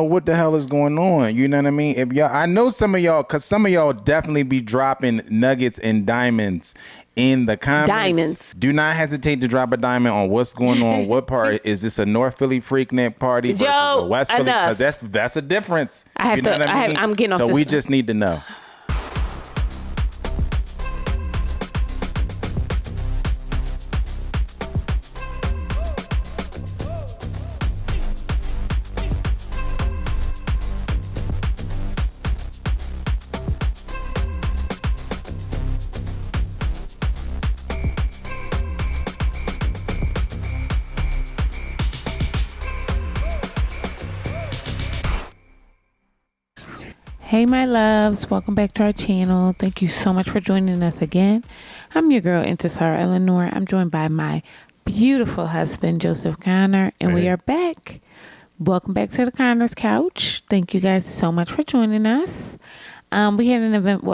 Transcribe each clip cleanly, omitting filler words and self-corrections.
what the hell is going on? You know what I mean? If y'all, I know some of y'all, because some of y'all definitely be dropping nuggets and diamonds in the comments. Diamonds. Do not hesitate to drop a diamond on what's going on. What part is this? A North Philly Freaknik party versus a West Philly? Because that's a difference. I have to. I'm getting off. So we just need to know. Hey my loves, welcome back to our channel. Thank you so much for joining us again. I'm your girl Intisar Eleanor. I'm joined by my beautiful husband Zar Conner, and we are back. Welcome back to the Conner's Couch. Thank you guys so much for joining us. We had an event.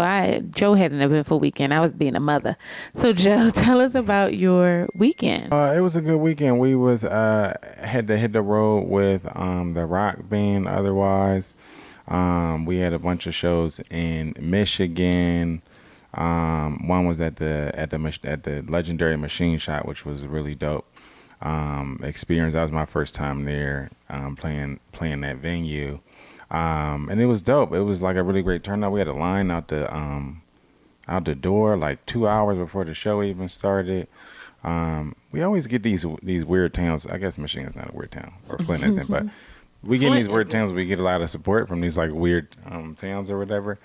Joe had an eventful weekend. I was being a mother. So Joe, tell us about your weekend. It was a good weekend. We was had to hit the road with the rock band. Otherwise. We had a bunch of shows in Michigan. One was at the legendary Machine Shop, which was really dope experience. That was my first time there playing that venue, and it was dope. It was like a really great turnout. We had a line out the door like 2 hours before the show even started. We always get these weird towns. I guess Michigan's not a weird town, or Flint isn't, but. We get in these weird towns. We get a lot of support from these like weird towns or whatever.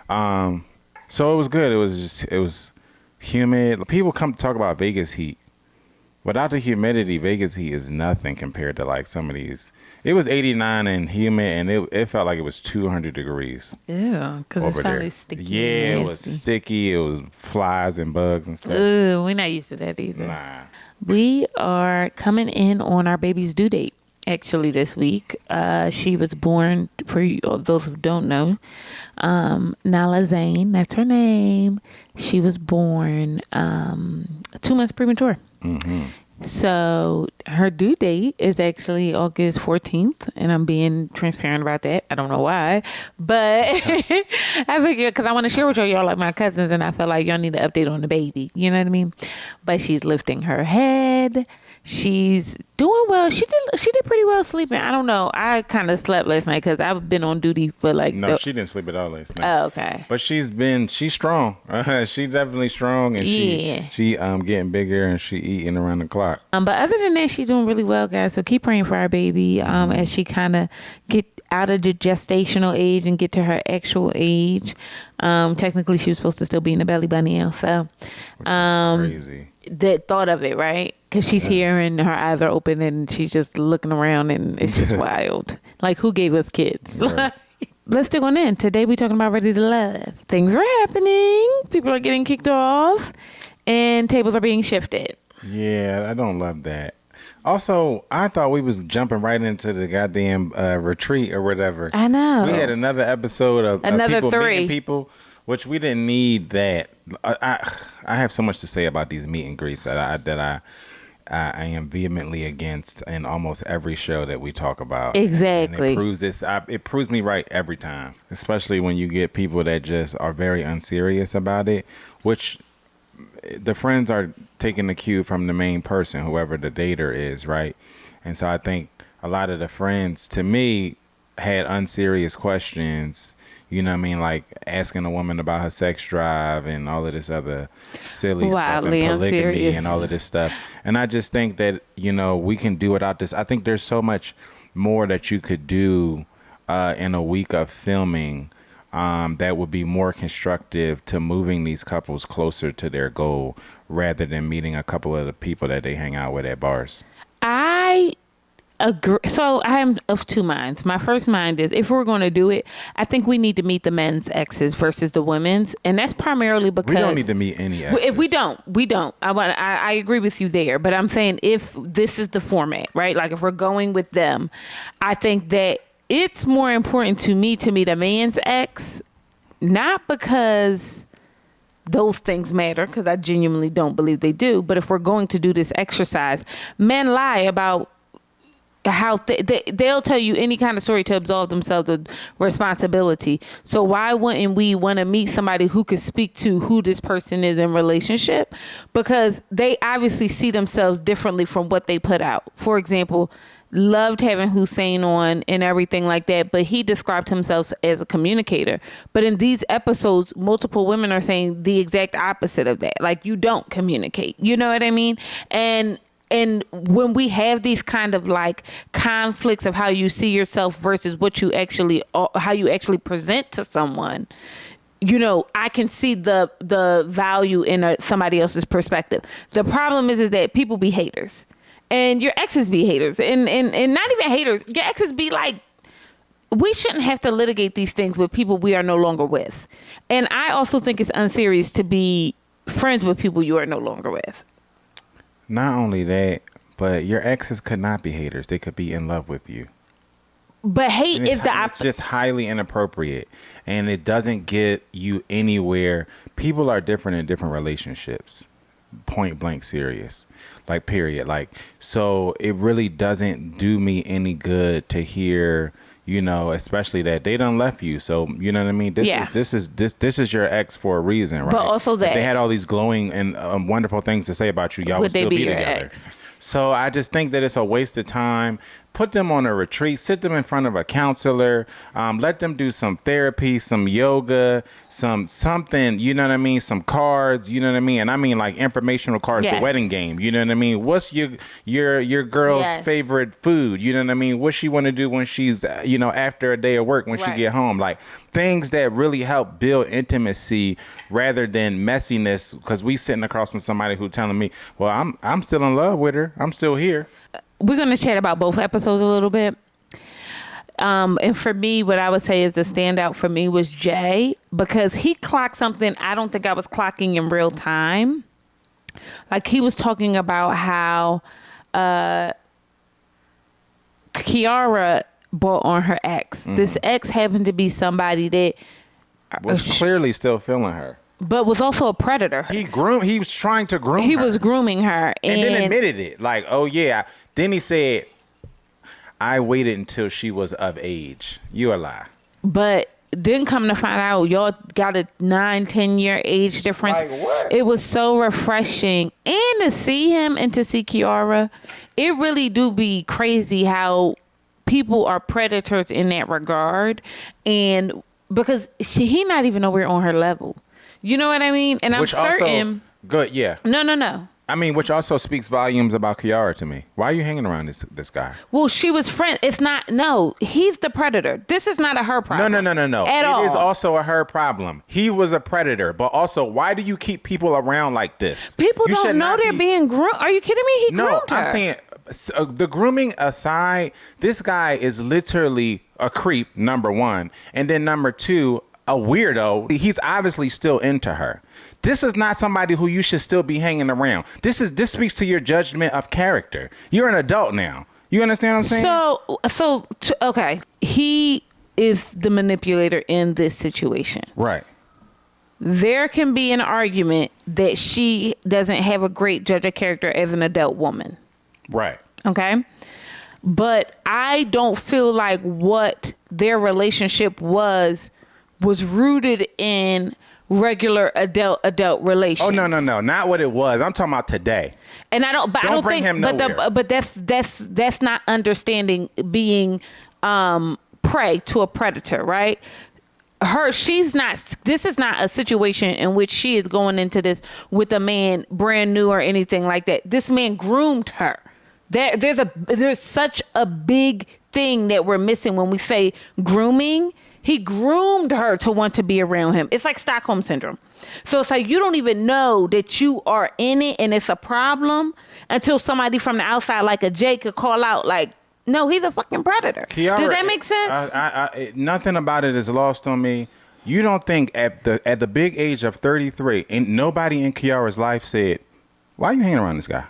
So it was good. It was humid. People come to talk about Vegas heat. Without the humidity, Vegas heat is nothing compared to like some of these. It was 89 and humid, and it felt like it was 200 degrees. Yeah, because it's probably sticky. Yeah, it was sticky. It was flies and bugs and stuff. Ooh, we're not used to that either. Nah. We are coming in on our baby's due date. Actually, this week, she was born, for those who don't know, Nala Zane, that's her name. She was born 2 months premature. Mm-hmm. So her due date is actually August 14th, and I'm being transparent about that. I don't know why, but I figured because I want to share with y'all like my cousins, and I feel like y'all need an update on the baby. You know what I mean? But she's lifting her head. She's doing well. She did pretty well sleeping. I don't know. I kind of slept last night because I've been on duty for like. No, she didn't sleep at all last night. Oh, okay. But she's strong. She's definitely strong, and she getting bigger, and she eating around the clock. But other than that, she's doing really well, guys. So keep praying for our baby as she kind of get out of the gestational age and get to her actual age. Technically, she was supposed to still be in the belly by now. So, crazy. The thought of it, right? Because she's here and her eyes are open and she's just looking around and it's just wild. Like, who gave us kids? Right. Let's dig on in. Today we're talking about Ready to Love. Things are happening. People are getting kicked off and tables are being shifted. Yeah, I don't love that. Also, I thought we was jumping right into the goddamn retreat or whatever. I know. We had another episode of people meeting people, which we didn't need that. I have so much to say about these meet and greets that I am vehemently against in almost every show that we talk about. Exactly. And it proves me right every time, especially when you get people that just are very unserious about it, which the friends are taking the cue from the main person, whoever the dater is, right? And so I think a lot of the friends, to me, had unserious questions. You know what I mean? Like asking a woman about her sex drive and all of this other silly stuff, and polygamy unserious. And all of this stuff. And I just think that, we can do without this. I think there's so much more that you could do in a week of filming that would be more constructive to moving these couples closer to their goal rather than meeting a couple of the people that they hang out with at bars. I agree. So I am of two minds. My first mind is if we're going to do it, I think we need to meet the men's exes versus the women's. And that's primarily because we don't need to meet any exes. If we don't. I agree with you there. But I'm saying if this is the format, right? Like if we're going with them, I think that it's more important to me to meet a man's ex, not because those things matter, because I genuinely don't believe they do. But if we're going to do this exercise, men lie about how they'll tell you any kind of story to absolve themselves of responsibility. So why wouldn't we want to meet somebody who could speak to who this person is in relationship? Because they obviously see themselves differently from what they put out. For example, loved having Hussein on and everything like that, but he described himself as a communicator. But in these episodes, multiple women are saying the exact opposite of that. Like, you don't communicate. You know what I mean? And when we have these kind of like conflicts of how you see yourself versus what you actually, how you actually present to someone, you know, I can see the value in somebody else's perspective. The problem is that people be haters, and your exes be haters, and not even haters. Your exes be like, we shouldn't have to litigate these things with people we are no longer with. And I also think it's unserious to be friends with people you are no longer with. Not only that, but your exes could not be haters. They could be in love with you. But hate is the opposite. It's just highly inappropriate, and it doesn't get you anywhere. People are different in different relationships. Point blank serious. Like, period. Like, so it really doesn't do me any good to hear, you know, especially that they done left you. So, you know what I mean? This is your ex for a reason, right? But also that if they had all these glowing and wonderful things to say about you, y'all would still be together. Ex? So I just think that it's a waste of time. Put them on a retreat, sit them in front of a counselor, let them do some therapy, some yoga, something, you know what I mean? Some cards, you know what I mean? And I mean like informational cards, yes. The wedding game, you know what I mean? What's your girl's yes. favorite food? You know what I mean? What she want to do when she's, you know, after a day of work, when right. she get home, like things that really help build intimacy rather than messiness. Because we sitting across from somebody who telling me, well, I'm still in love with her. I'm still here. We're going to chat about both episodes a little bit. And for me, what I would say is the standout for me was Jay, because he clocked something I don't think I was clocking in real time. Like, he was talking about how Kiara bought on her ex. Mm-hmm. This ex happened to be somebody that was clearly still feeling her, but was also a predator. He was trying to groom her. He was grooming her. And then admitted it. Like, oh, yeah. Then he said, I waited until she was of age. You a lie. But then come to find out, y'all got a 9-10 year age difference. Like what? It was so refreshing. And to see him and to see Kiara, it really do be crazy how people are predators in that regard. And because he not even nowhere on her level. You know what I mean? And I'm certain. Also, good, yeah. No. I mean, which also speaks volumes about Kiara to me. Why are you hanging around this guy? Well, she was friend. It's not. No, he's the predator. This is not a her problem. No. At all. It is also a her problem. He was a predator, but also, why do you keep people around like this? People don't know they're being groomed. Are you kidding me? He groomed her. I'm saying, the grooming aside, this guy is literally a creep, number one, and then number two, a weirdo. He's obviously still into her. This is not somebody who you should still be hanging around. This speaks to your judgment of character. You're an adult now. You understand what I'm saying? Okay. He is the manipulator in this situation. Right. There can be an argument that she doesn't have a great judge of character as an adult woman. Right. Okay. But I don't feel like what their relationship was rooted in regular adult relations. Oh, no. Not what it was. I'm talking about today. And I don't think him nowhere. But that's not understanding being prey to a predator, right? This is not a situation in which she is going into this with a man brand new or anything like that. This man groomed her. There's such a big thing that we're missing when we say grooming. He groomed her to want to be around him. It's like Stockholm Syndrome. So it's like you don't even know that you are in it and it's a problem until somebody from the outside, like a Jay, could call out like, no, he's a fucking predator. Kiara, does that make sense? Nothing about it is lost on me. You don't think at the big age of 33, and nobody in Kiara's life said, why are you hanging around this guy?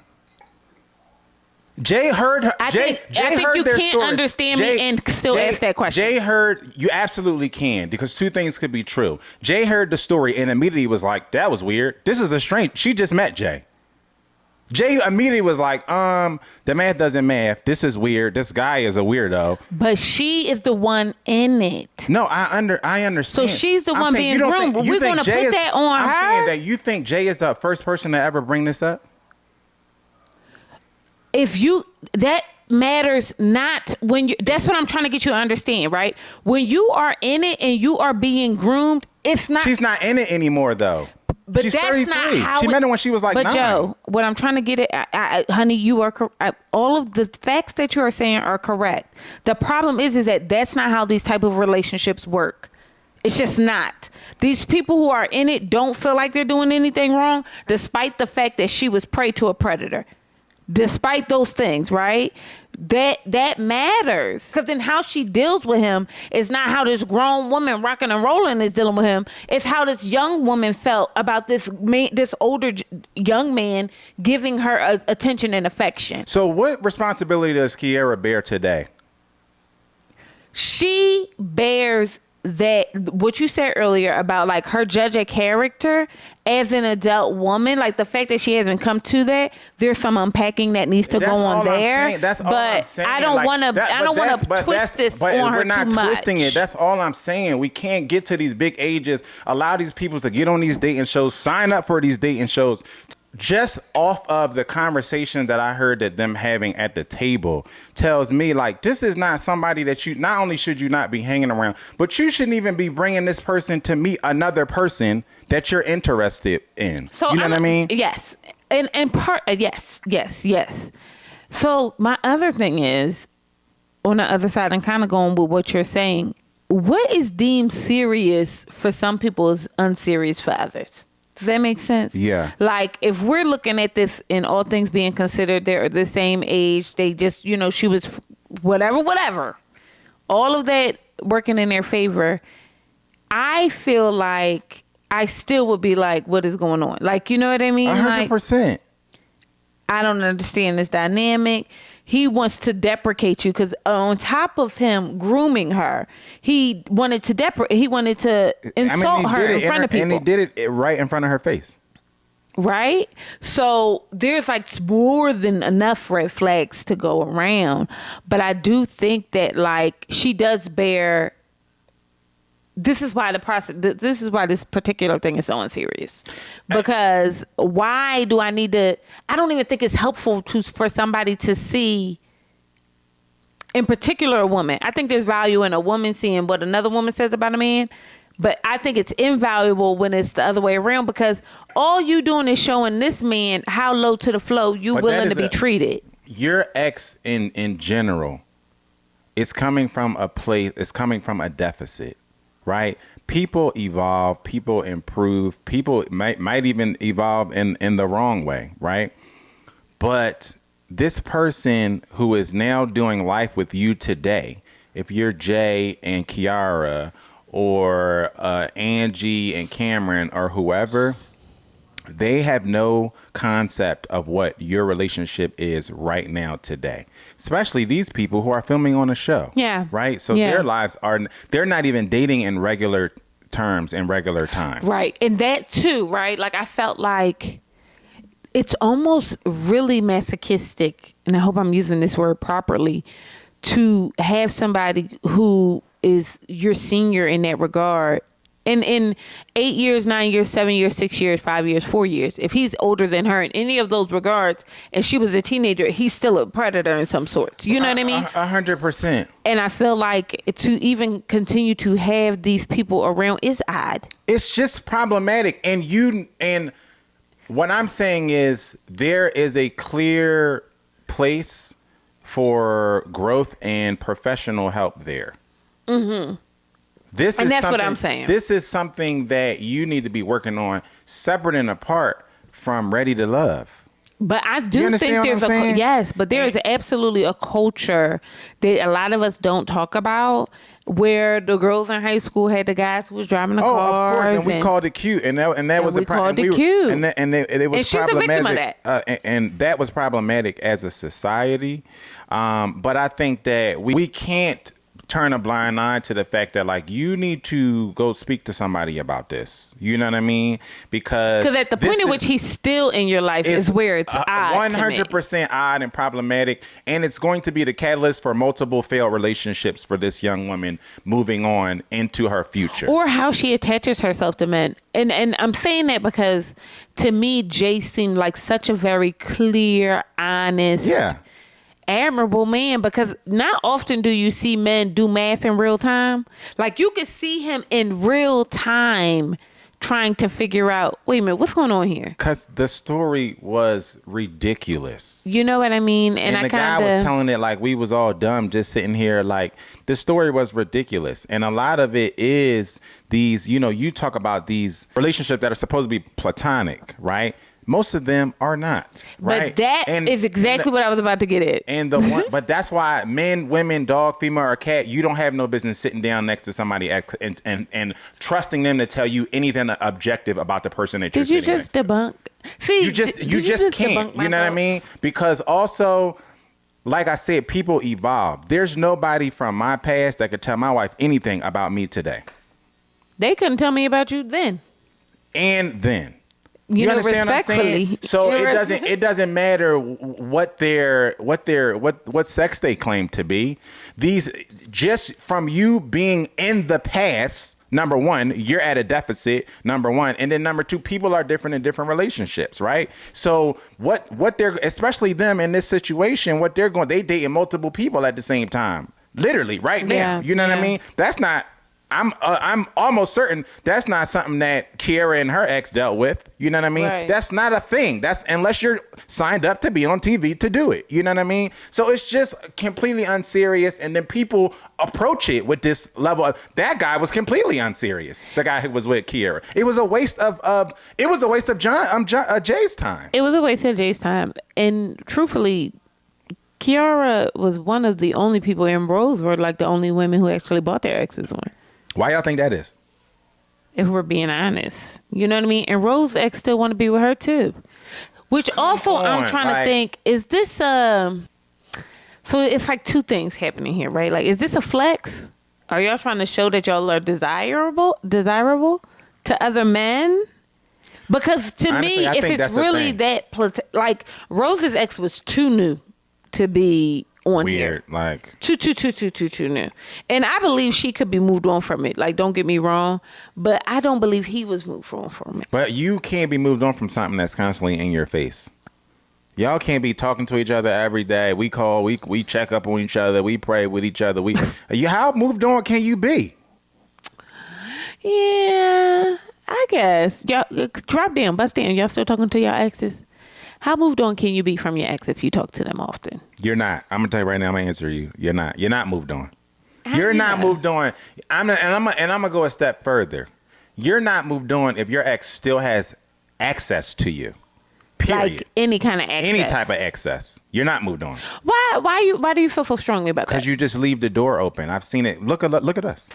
Jay heard her. I think you can't understand me and still ask that question. Jay heard, you absolutely can, because two things could be true. Jay heard the story and immediately was like, that was weird. This is a strange. She just met Jay. Jay immediately was like, the math doesn't math. This is weird. This guy is a weirdo. But she is the one in it. No, I understand. So she's the one being groomed. We're going to put that on her. I'm saying that you think Jay is the first person to ever bring this up? That matters not when you, that's what I'm trying to get you to understand, right? When you are in it and you are being groomed, it's not. She's not in it anymore, though. But she's that's 33. not how she met him when she was like 9. But Joe, what I'm trying to get at, honey, you are all of the facts that you are saying are correct. The problem is that that's not how these type of relationships work. It's just not. These people who are in it don't feel like they're doing anything wrong, despite the fact that she was prey to a predator. Despite those things, right? That matters. Because then how she deals with him is not how this grown woman rocking and rolling is dealing with him. It's how this young woman felt about this older young man giving her attention and affection. So what responsibility does Kiara bear today? She bears that what you said earlier about like her judge a character as an adult woman, like the fact that she hasn't come to that, there's some unpacking that needs to go on there. That's all I'm saying. I don't want to twist this on her too much. We're not twisting it. That's all I'm saying. We can't get to these big ages, allow these people to get on these dating shows, sign up for these dating shows. Just off of the conversation that I heard that them having at the table tells me like this is not somebody that you not only should you not be hanging around, but you shouldn't even be bringing this person to meet another person that you're interested in. So you know what I mean? Yes, and part yes. So my other thing is on the other side and kind of going with what you're saying. What is deemed serious for some people is unserious for others. Does that make sense? Yeah. Like if we're looking at this in all things being considered, they're the same age. They just, she was whatever. All of that working in their favor. I feel like I still would be like, what is going on? Like, you know what I mean? 100%. Like, I don't understand this dynamic. He wants to deprecate you because on top of him grooming her, he wanted to insult her in front of people. And he did it right in front of her face. Right? So there's like more than enough red flags to go around. But I do think that like she does bear. This is why this particular thing is so unserious. Because why do I need to? I don't even think it's helpful for somebody to see, in particular, a woman. I think there's value in a woman seeing what another woman says about a man. But I think it's invaluable when it's the other way around because all you doing is showing this man how low to the flow you willing to be treated. Your ex in general, it's coming from a place. It's coming from a deficit. Right? People evolve, people improve, people might even evolve in the wrong way, right? But this person who is now doing life with you today, if you're Jay and Kiara or Angie and Cameron or whoever, they have no concept of what your relationship is right now today. Especially these people who are filming on a show. Yeah. Right? So their lives they're not even dating in regular terms in regular times. Right. And that too, right? Like I felt like it's almost really masochistic, and I hope I'm using this word properly, to have somebody who is your senior in that regard. And in 8 years, 9 years, 7 years, 6 years, 5 years, 4 years, if he's older than her in any of those regards, and she was a teenager, he's still a predator in some sorts. You know what I mean? 100%. And I feel like to even continue to have these people around is odd. It's just problematic. And what I'm saying is there is a clear place for growth and professional help there. Mm-hmm. That's what I'm saying. This is something that you need to be working on separate and apart from Ready to Love. But I do think there's but there is absolutely a culture that a lot of us don't talk about where the girls in high school had the guys who was driving the cars. Oh, of course. And we called it cute. And that was a problem. We called it cute. And it was she's problematic. The victim of that. And that was problematic as a society. But I think that we can't turn a blind eye to the fact that like you need to go speak to somebody about this. You know what I mean? Because at the point at which he's still in your life is where it's odd. 100% odd and problematic, and it's going to be the catalyst for multiple failed relationships for this young woman moving on into her future, or how she attaches herself to men. And I'm saying that because to me, Jay seemed like such a very clear, honest, admirable man, because not often do you see men do math in real time. Like you could see him in real time trying to figure out, wait a minute, what's going on here? Because the story was ridiculous. You know what I mean? And I the guy was telling it like we was all dumb, just sitting here. Like the story was ridiculous. And a lot of it is these, you know, you talk about these relationships that are supposed to be platonic, right? Most of them are not, right? But that is exactly what I was about to get at. And but that's why men, women, dog, female, or cat, you don't have no business sitting down next to somebody and trusting them to tell you anything objective about the person that you're sitting next to. Did you just debunk? See, you just can't. You know what I mean? Because also, like I said, people evolve. There's nobody from my past that could tell my wife anything about me today. They couldn't tell me about you then. And then. You know, understand what I'm saying? respectfully. So it doesn't matter what sex they claim to be. These, just from you being in the past, number one, you're at a deficit, number one. And then number two, people are different in different relationships, right? So what they're, especially them in this situation, they dating multiple people at the same time. Literally right now. Yeah, you know what I mean? That's not, I'm almost certain that's not something that Kiara and her ex dealt with. You know what I mean? Right. That's not a thing. That's unless you're signed up to be on TV to do it. You know what I mean? So it's just completely unserious. And then people approach it with this level of, that guy was completely unserious. The guy who was with Kiara. It was a waste of Jay's time. It was a waste of Jay's time. And truthfully, Kiara was one of the only people, and Rose were like the only women who actually bought their exes on. Why y'all think that is? If we're being honest, you know what I mean? And Rose's ex still want to be with her too. Which also I'm trying to think, is this so it's like two things happening here, right? Like, is this a flex? Are y'all trying to show that y'all are desirable to other men? Because to Honestly, me, if it's really that, like Rose's ex was too new to be on weird, here. Like too new. And I believe she could be moved on from it. Like, don't get me wrong, but I don't believe he was moved on from it. But you can't be moved on from something that's constantly in your face. Y'all can't be talking to each other every day. We call, we check up on each other, we pray with each other. How moved on can you be? Yeah, I guess. Y'all drop down, bust down. Y'all still talking to your exes? How moved on can you be from your ex if you talk to them often? You're not. I'm gonna tell you right now. I'm gonna answer you. You're not. You're not moved on. You're not moved on. I'm gonna go a step further. You're not moved on if your ex still has access to you. Period. Like any kind of access. Any type of access. You're not moved on. Why do you feel so strongly about that? Because you just leave the door open. I've seen it. Look at us.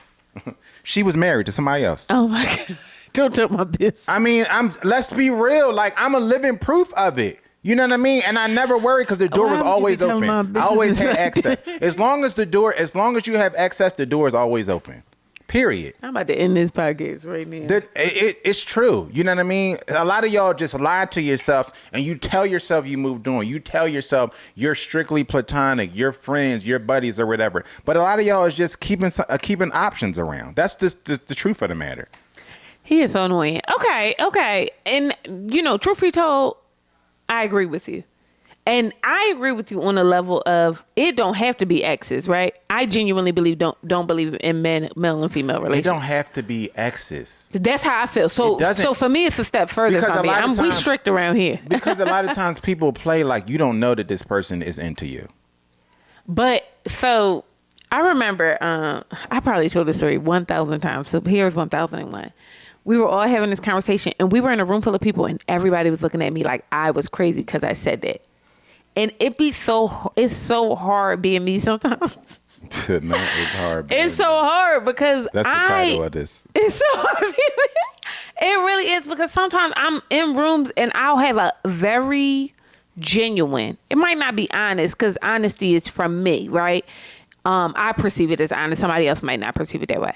She was married to somebody else. Oh my God. Don't tell my business. I mean, let's be real. Like, I'm a living proof of it. You know what I mean? And I never worried because the door was always open. I always had access. As long as you have access, the door is always open. Period. I'm about to end this podcast right now. It's true. You know what I mean? A lot of y'all just lie to yourself and you tell yourself you moved on. You tell yourself you're strictly platonic, your friends, your buddies or whatever. But a lot of y'all is just keeping options around. That's just the truth of the matter. He is so annoying. Okay. And, truth be told, I agree with you. And I agree with you on the level of it don't have to be exes, right? I genuinely don't believe in male and female relationships. It don't have to be exes. That's how I feel. So for me, it's a step further. We strict around here. Because a lot of times people play like you don't know that this person is into you. But so I remember, I probably told this story 1,000 times. So here's 1,001. We were all having this conversation and we were in a room full of people and everybody was looking at me like I was crazy because I said that. And it's so hard being me sometimes. No, it's hard. It's so hard because that's the title of this. It's so hard. It really is, because sometimes I'm in rooms and I'll have a very genuine, it might not be honest because honesty is from me, right? I perceive it as honest. Somebody else might not perceive it that way.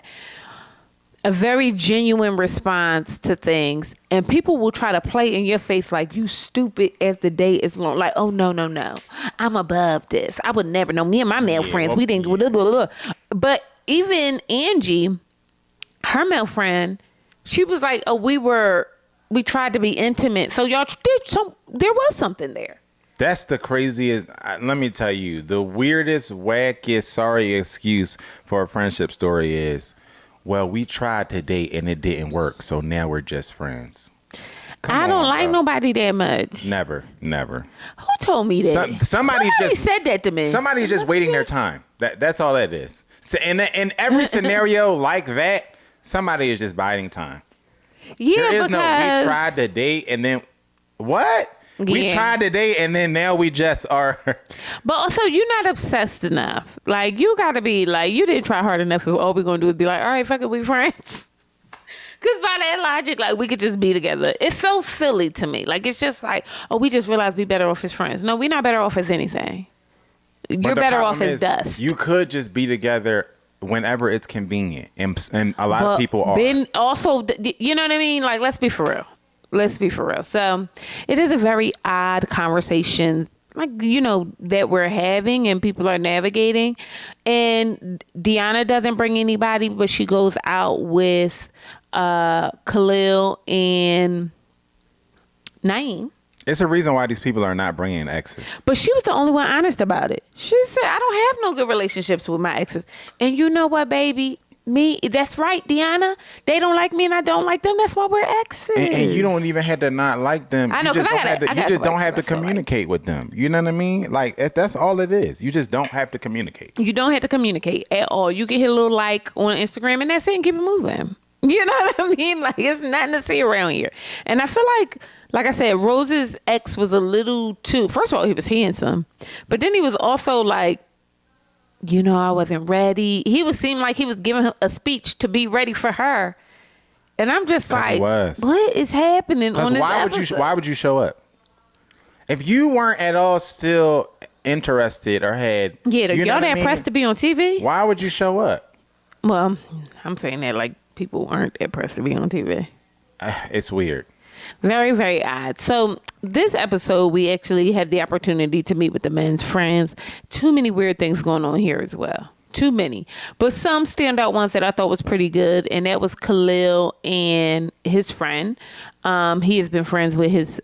A very genuine response to things, and people will try to play in your face like you stupid as the day is long. Like, oh no, I'm above this. I would never know. Me and my male friends, we didn't. Blah, blah, blah. But even Angie, her male friend, she was like, oh, we tried to be intimate, so y'all did some. There was something there. That's the craziest. Let me tell you, the weirdest, wackiest, sorry excuse for a friendship story is, well, we tried to date and it didn't work, so now we're just friends. I don't like nobody that much. Never. Who told me that? Somebody just said that to me. Somebody's just waiting their time. That's all that is. So in every scenario like that, somebody is just biding time. Yeah, there is because no we tried to date and then what? Yeah. We tried to date and then now we just are. But also, you're not obsessed enough. Like, you got to be like, you didn't try hard enough if all we're going to do is be like, all right, fuck it, we friends. Because by that logic, like, we could just be together. It's so silly to me. Like, it's just like, oh, we just realized we better off as friends. No, we're not better off as anything. You're better off as dust. You could just be together whenever it's convenient. And a lot of people are. Then also, you know what I mean? Like, let's be for real. So it is a very odd conversation, like, you know, that we're having and people are navigating. And Deanna doesn't bring anybody, but she goes out with Khalil and Naeem. It's a reason why these people are not bringing exes. But she was the only one honest about it. She said, I don't have no good relationships with my exes. And you know what, baby? That's right, Deanna. They don't like me and I don't like them. That's why we're exes. And you don't even have to not like them. I know, because you just don't have to communicate with them. You know what I mean? Like, that's all it is. You just don't have to communicate. You don't have to communicate at all. You can hit a little like on Instagram and that's it, and keep it moving. You know what I mean? Like, it's nothing to see around here. And I feel like I said, Rose's ex was a little too, first of all, he was handsome, but then he was also like, you know, I wasn't ready. Seemed like he was giving her a speech to be ready for her. And I'm just like, what is happening on this episode? Why would you show up? If you weren't at all still interested or had... Yeah, y'all that pressed to be on TV? Why would you show up? Well, I'm saying that like people aren't that pressed to be on TV. It's weird. Very, very odd. So this episode, we actually had the opportunity to meet with the men's friends. Too many weird things going on here as well. Too many. But some standout ones that I thought was pretty good. And that was Khalil and his friend. He has been friends with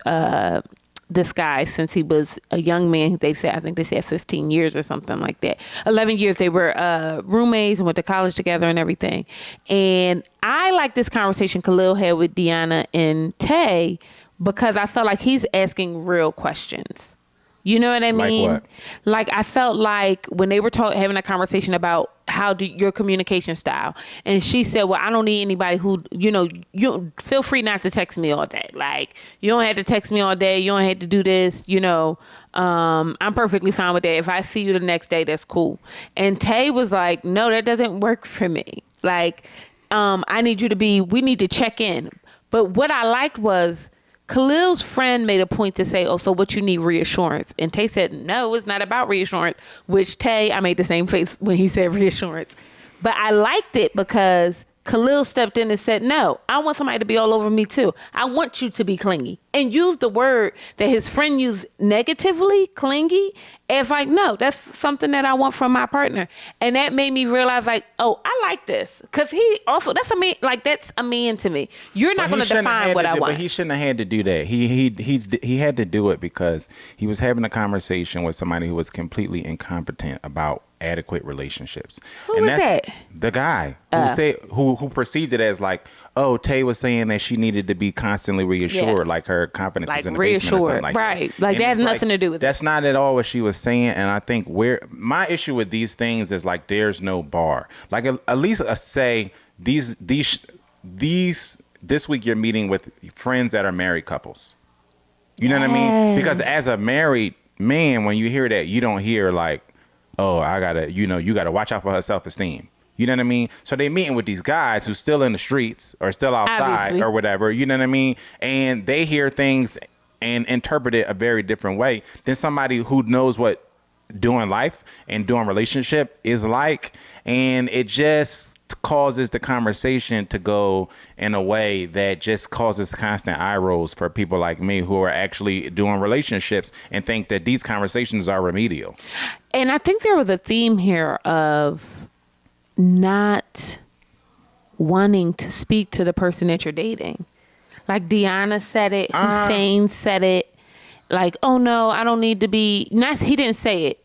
this guy since he was a young man. I think they said 15 years or something like that. 11 years. They were roommates and went to college together and everything. And I like this conversation Khalil had with Deanna and Tay because I felt like he's asking real questions. You know what I mean? Like what? Like, I felt like when they were having a conversation about how do your communication style, and she said, well, I don't need anybody who, you know, you feel free not to text me all day. Like, you don't have to text me all day. You don't have to do this. You know, I'm perfectly fine with that. If I see you the next day, that's cool. And Tay was like, no, that doesn't work for me. Like, we need to check in. But what I liked was, Khalil's friend made a point to say, oh, so what you need reassurance? And Tay said, no, it's not about reassurance, which I made the same face when he said reassurance. But I liked it because Khalil stepped in and said, no, I want somebody to be all over me too. I want you to be clingy. And used the word that his friend used negatively, clingy, as like, no, that's something that I want from my partner. And that made me realize like, oh, I like this. Because he also, that's a man to me. You're not going to define what I want. But he shouldn't have had to do that. He had to do it because he was having a conversation with somebody who was completely incompetent about adequate relationships. Who was that? The guy who perceived it as like, oh, Tay was saying that she needed to be constantly reassured, like her confidence was in the basement or something like that. Right. Like, that has nothing to do with it. That's not at all what she was saying. And I think my issue with these things is like, there's no bar. Like, at least say this week you're meeting with friends that are married couples. You know what I mean? Because as a married man, when you hear that, you don't hear like, oh, you gotta watch out for her self-esteem. You know what I mean? So they meeting with these guys who's still in the streets or still outside Obviously. or whatever. You know what I mean? And they hear things and interpret it a very different way than somebody who knows what doing life and doing relationship is like, and it just causes the conversation to go in a way that just causes constant eye rolls for people like me who are actually doing relationships and think that these conversations are remedial. And I think there was a theme here of not wanting to speak to the person that you're dating. Like Deanna said it, Hussein said it. Like, oh no, I don't need to be. Not, he didn't say it.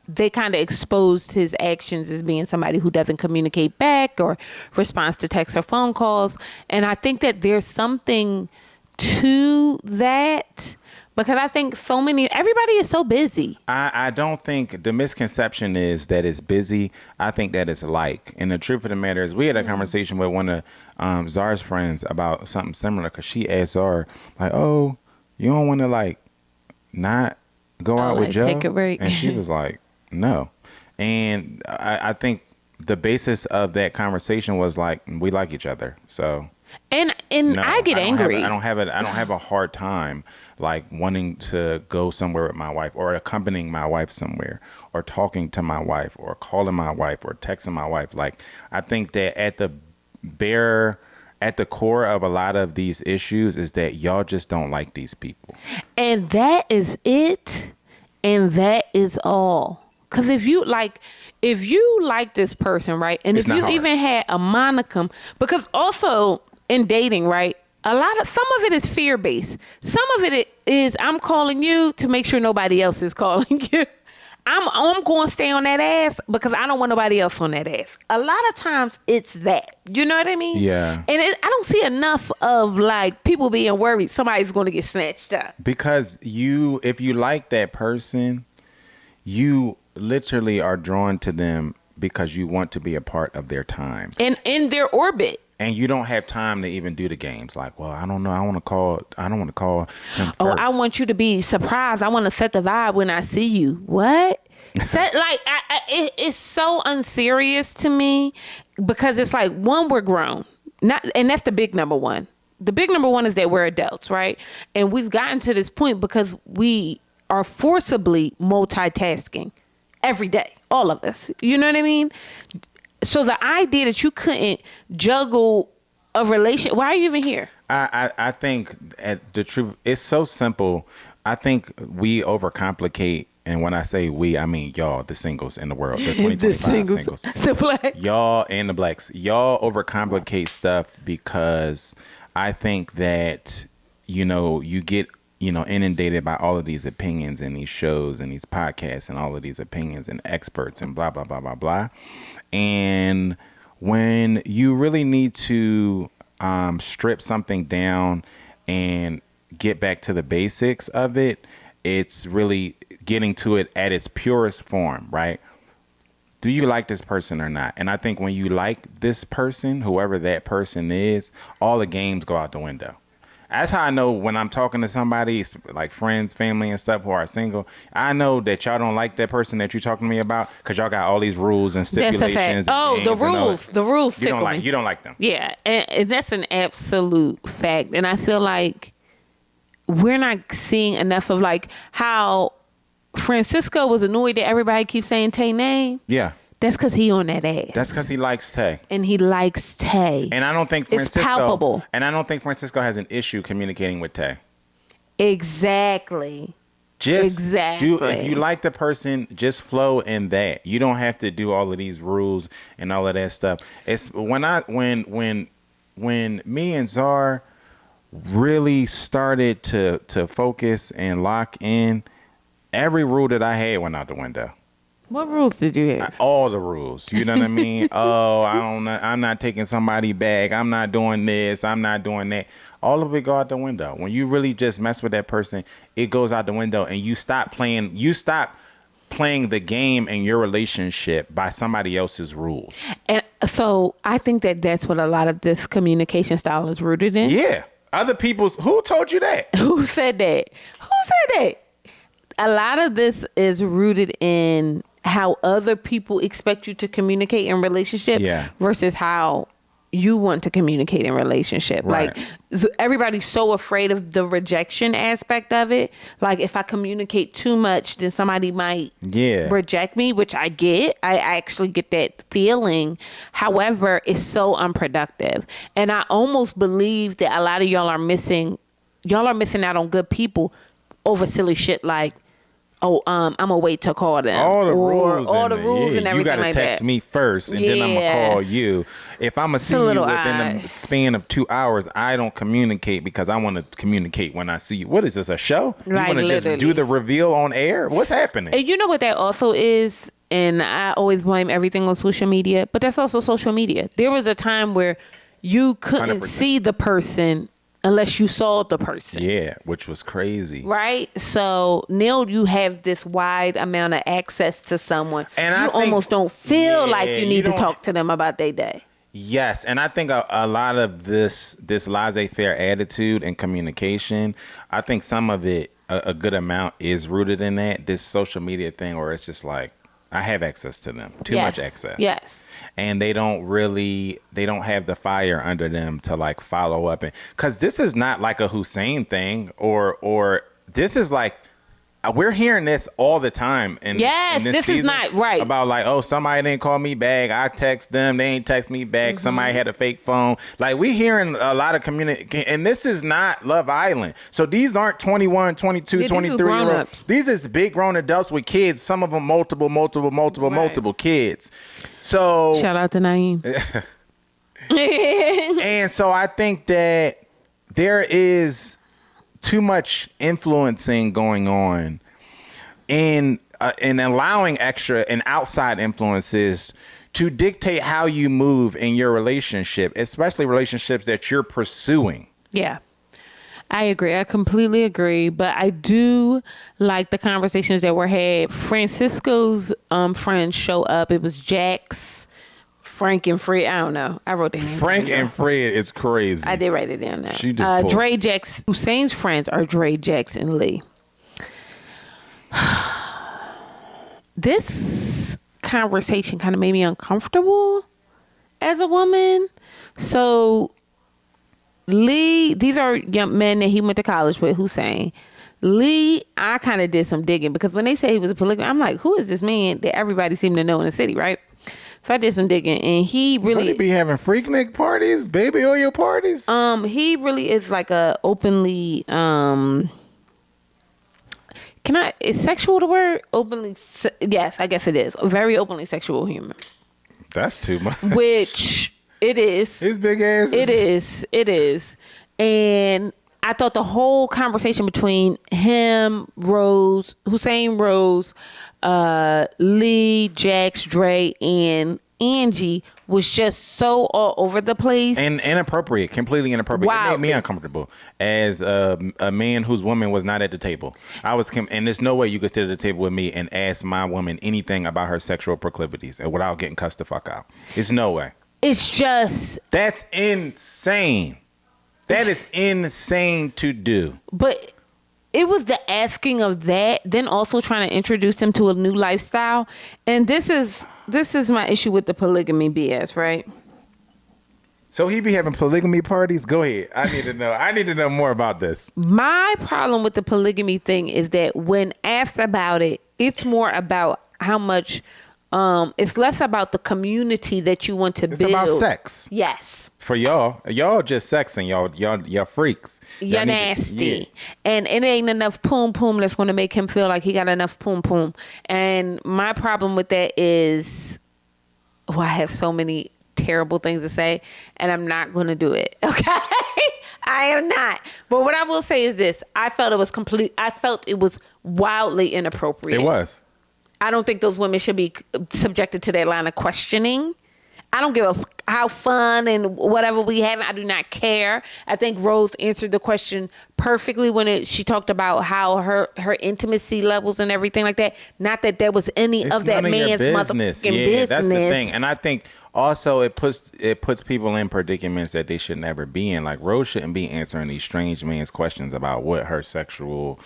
They kind of exposed his actions as being somebody who doesn't communicate back or responds to texts or phone calls. And I think that there's something to that because I think everybody is so busy. I don't think the misconception is that it's busy. I think that it's like. And the truth of the matter is we had a conversation with one of Zar's friends about something similar because she asked Zar, like, oh, you don't want to like not go out with Joe? Take a break. And she was like, no. And I think the basis of that conversation was like, we like each other. So. And no, I get angry. I don't have a hard time like wanting to go somewhere with my wife or accompanying my wife somewhere or talking to my wife or calling my wife or texting my wife. Like, I think that at the core of a lot of these issues is that y'all just don't like these people. And that is it. And that is all. Because if you like this person, right? And if you even had a monicum, because also in dating, right? Some of it is fear-based. Some of it is I'm calling you to make sure nobody else is calling you. I'm going to stay on that ass because I don't want nobody else on that ass. A lot of times it's that. You know what I mean? Yeah. And I don't see enough of like people being worried somebody's going to get snatched up. Because if you like that person, you literally are drawn to them because you want to be a part of their time. And in their orbit. And you don't have time to even do the games. Like, well, I don't know. I don't want to call him first. Oh, I want you to be surprised. I want to set the vibe when I see you. What? It's so unserious to me because it's like, one, we're grown. And that's the big number one. The big number one is that we're adults, right? And we've gotten to this point because we are forcibly multitasking every day. All of us. You know what I mean? So the idea that you couldn't juggle a relationship, why are you even here? I think the truth, it's so simple. I think we overcomplicate. And when I say we, I mean y'all, the singles in the world, the 2025 singles. The blacks. Y'all and the blacks. Y'all overcomplicate stuff because I think that, you get, inundated by all of these opinions and these shows and these podcasts and all of these opinions and experts and blah, blah, blah, blah, blah. And when you really need to strip something down and get back to the basics of it, it's really getting to it at its purest form, right? Do you like this person or not? And I think when you like this person, whoever that person is, all the games go out the window. That's how I know when I'm talking to somebody, like friends, family, and stuff who are single. I know that y'all don't like that person that you're talking to me about because y'all got all these rules and stipulations. That's a fact. Oh, the rules tickle me. You don't like them. Yeah, and that's an absolute fact. And I feel like we're not seeing enough of like how Francisco was annoyed that everybody keeps saying Tay name. Yeah. That's because he on that ass. That's because he likes Tay. And he likes Tay. And I don't think Francisco... It's palpable. And I don't think Francisco has an issue communicating with Tay. Exactly. If you like the person, just flow in that. You don't have to do all of these rules and all of that stuff. It's when me and Zar really started to focus and lock in, every rule that I had went out the window. What rules did you have? All the rules. You know what I mean? Oh, I'm not taking somebody back. I'm not doing this. I'm not doing that. All of it go out the window. When you really just mess with that person, it goes out the window and you stop playing the game in your relationship by somebody else's rules. And so I think that that's what a lot of this communication style is rooted in. Yeah. Other people's, who told you that? Who said that? A lot of this is rooted in how other people expect you to communicate in relationship versus how you want to communicate in relationship. Right. Like everybody's so afraid of the rejection aspect of it. Like if I communicate too much, then somebody might reject me, which I get. I actually get that feeling. However, it's so unproductive. And I almost believe that a lot of y'all are missing out on good people over silly shit like, I'm gonna wait to call them. All the rules and everything. You gotta like text that. me first, and then I'm gonna call you. If I'm gonna see you within the span of 2 hours, I don't communicate because I want to communicate when I see you. What is this, a show? You want to just do the reveal on air? What's happening? And you know what that also is? And I always blame everything on social media, but that's also social media. There was a time where you couldn't 100%. see the person unless you saw the person. Yeah, which was crazy. Right? So now you have this wide amount of access to someone. And you almost don't feel like you need to talk to them about their day. Yes, and I think a lot of this laissez-faire attitude and communication, I think some of it, a good amount, is rooted in that, this social media thing where it's just like, I have access to them. Too much access. Yes. And they don't have the fire under them to like follow up. Because this is not like a Hussein thing or this is like, we're hearing this all the time. This is not right. About like, oh, somebody didn't call me back. I text them. They ain't text me back. Mm-hmm. Somebody had a fake phone. Like we hearing a lot of community. And this is not Love Island. So these aren't 21, 22, 23-year-old. These is big grown adults with kids. Some of them multiple kids. So shout out to Naeem. And so I think that there is too much influencing going on in allowing extra and outside influences to dictate how you move in your relationship, especially relationships that you're pursuing. Yeah, I agree. I completely agree. But I do like the conversations that were had. Francisco's friends show up. It was Jax, Frank and Fred. I don't know. I wrote the name. Frank and Fred is crazy. I did write it down now. She just Dre, Jax. Hussein's friends are Dre, Jax, and Lee. This conversation kind of made me uncomfortable as a woman. So Lee, these are young men that he went to college with, Hussein. Lee, I kind of did some digging because when they say he was a polygamist, I'm like, who is this man that everybody seemed to know in the city, right? So I did some digging, and he really be having Freaknik parties, baby oil parties. He really is like a openly is sexual the word? Openly, yes, I guess it is. A very openly sexual human. That's too much. Which it is. His big ass. It is. And I thought the whole conversation between him, Hussein, Rose, Lee, Jax, Dre, and Angie was just so all over the place and inappropriate, completely inappropriate. Wow. It made me uncomfortable as a man whose woman was not at the table. And there's no way you could sit at the table with me and ask my woman anything about her sexual proclivities and without getting cussed the fuck out. There's no way. It's just that's insane. That is insane to do. But it was the asking of that, then also trying to introduce them to a new lifestyle. And this is my issue with the polygamy BS, right? So he be having polygamy parties? Go ahead. I need to know. I need to know more about this. My problem with the polygamy thing is that when asked about it, it's more about how much, it's less about the community that you want to build. It's about sex. Yes. For y'all just sexing, y'all freaks. You're nasty. And it ain't enough poom poom that's going to make him feel like he got enough poom poom. And my problem with that is, I have so many terrible things to say, and I'm not going to do it. Okay? I am not. But what I will say is this. I felt it was wildly inappropriate. It was. I don't think those women should be subjected to that line of questioning. I don't give a how fun and whatever we have. I do not care. I think Rose answered the question perfectly when she talked about how her intimacy levels and everything like that. Not that there was any of that man's motherfucking business. That's the thing. And I think also it puts people in predicaments that they should never be in. Like Rose shouldn't be answering these strange man's questions about what her sexual,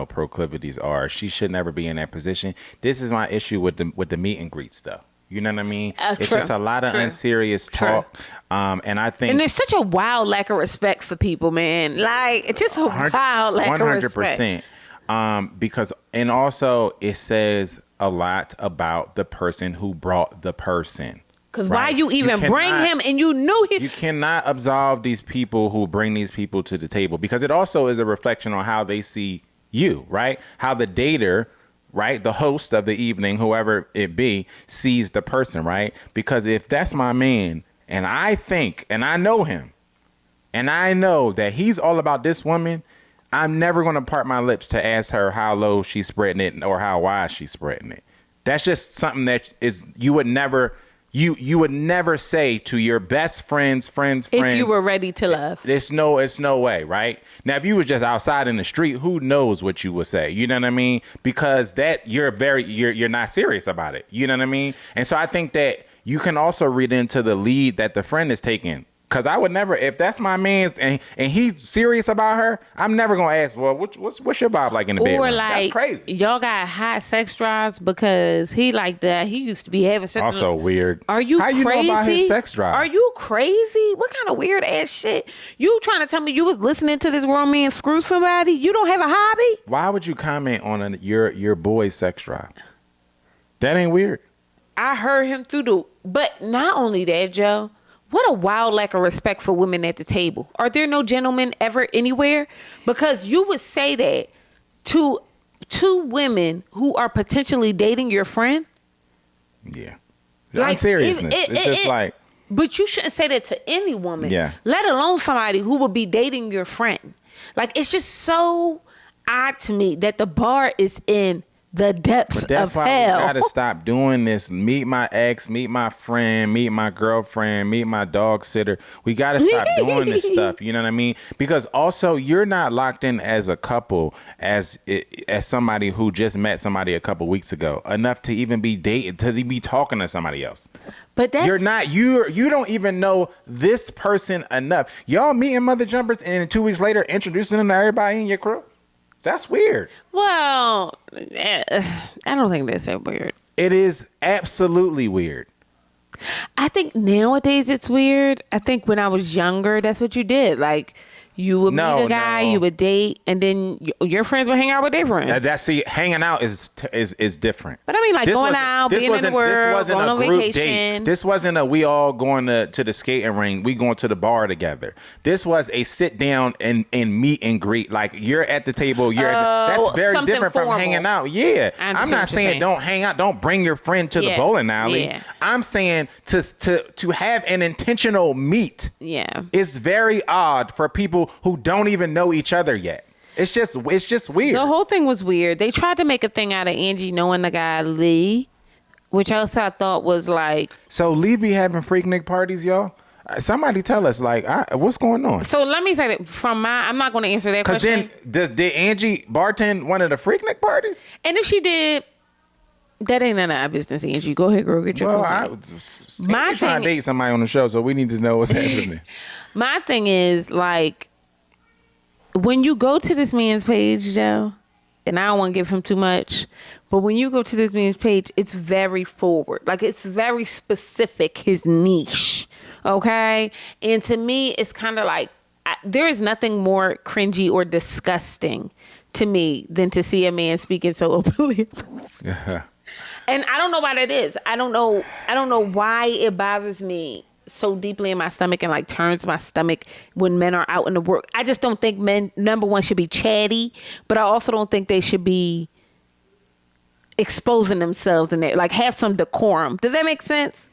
proclivities are. She should never be in that position. This is my issue with the meet and greet stuff. You know what I mean? It's True, just a lot of true, unserious true. talk. And I think... And there's such a wild lack of respect for people, man. Like, it's just a wild lack of respect. 100%. Because, and also it says a lot about the person who brought the person. Because why you even bring him and you knew him? You cannot absolve these people who bring these people to the table, because it also is a reflection on how they see you, right? How the dater, right, the host of the evening, whoever it be, sees the person, right? Because if that's my man and I think, and I know him, and I know that he's all about this woman, I'm never going to part my lips to ask her how low she's spreading it or how wide she's spreading it. That's just something that is, you would never say to your best friends. If you were ready to love. It's no way, right? Now, if you was just outside in the street, who knows what you would say? You know what I mean? Because that you're not serious about it. You know what I mean? And so I think that you can also read into the lead that the friend is taking. Because I would never, if that's my man and he's serious about her, I'm never going to ask, well, what's your vibe like in the bedroom? Or like, that's crazy. Y'all got hot sex drives because he like that. He used to be having sex. Also weird. Are you crazy? How you know about his sex drive? Are you crazy? What kind of weird ass shit? You trying to tell me you was listening to this grown man screw somebody? You don't have a hobby? Why would you comment on your boy's sex drive? That ain't weird. I heard him through but not only that, Joe. What a wild lack of respect for women at the table. Are there no gentlemen ever anywhere? Because you would say that to two women who are potentially dating your friend. Yeah. Like, unseriousness. It's just like... But you shouldn't say that to any woman. Yeah. Let alone somebody who would be dating your friend. Like, it's just so odd to me that the bar is in the depths of hell. That's why we gotta stop doing this. Meet my ex, meet my friend, meet my girlfriend, meet my dog sitter. We gotta stop doing this stuff. You know what I mean? Because also you're not locked in as a couple as somebody who just met somebody a couple weeks ago enough to even be dating, to be talking to somebody else. But that's, you're not. You don't even know this person enough. Y'all meeting mother jumpers and then 2 weeks later introducing them to everybody in your crew. That's weird. Well, I don't think that's that weird. It is absolutely weird. I think nowadays it's weird. I think when I was younger, that's what you did. Like, you would meet a guy, you would date, and then your friends would hang out with their friends. Hanging out is different. But I mean, like going out, being in the world, going on vacation. Date. This wasn't we all going to the skating ring. We going to the bar together. This was a sit down and meet and greet. Like, you're at the table. That's very different formal from hanging out. Yeah, I'm not saying don't hang out. Don't bring your friend to the bowling alley. Yeah. I'm saying to have an intentional meet. Yeah, it's very odd for people who don't even know each other yet. It's just weird. The whole thing was weird. They tried to make a thing out of Angie knowing the guy Lee, which also I thought was like... So Lee be having Freaknik parties, y'all? Somebody tell us, like, what's going on? So let me say that I'm not going to answer that question. Because then, did Angie bartend one of the Freaknik parties? And if she did, that ain't none of our business, Angie. Go ahead, girl, get your Angie trying to date somebody on the show, so we need to know what's happening. My thing is, like, when you go to this man's page, Joe, and I don't want to give him too much, but when you go to this man's page, it's very forward. Like, it's very specific, his niche, okay? And to me, it's kind of like, there is nothing more cringy or disgusting to me than to see a man speaking so openly. And I don't know why that is. I don't know why it bothers me so deeply in my stomach and like turns my stomach when men are out in the world. I just don't think men, number one, should be chatty, but I also don't think they should be exposing themselves in there. Like, have some decorum. Does that make sense?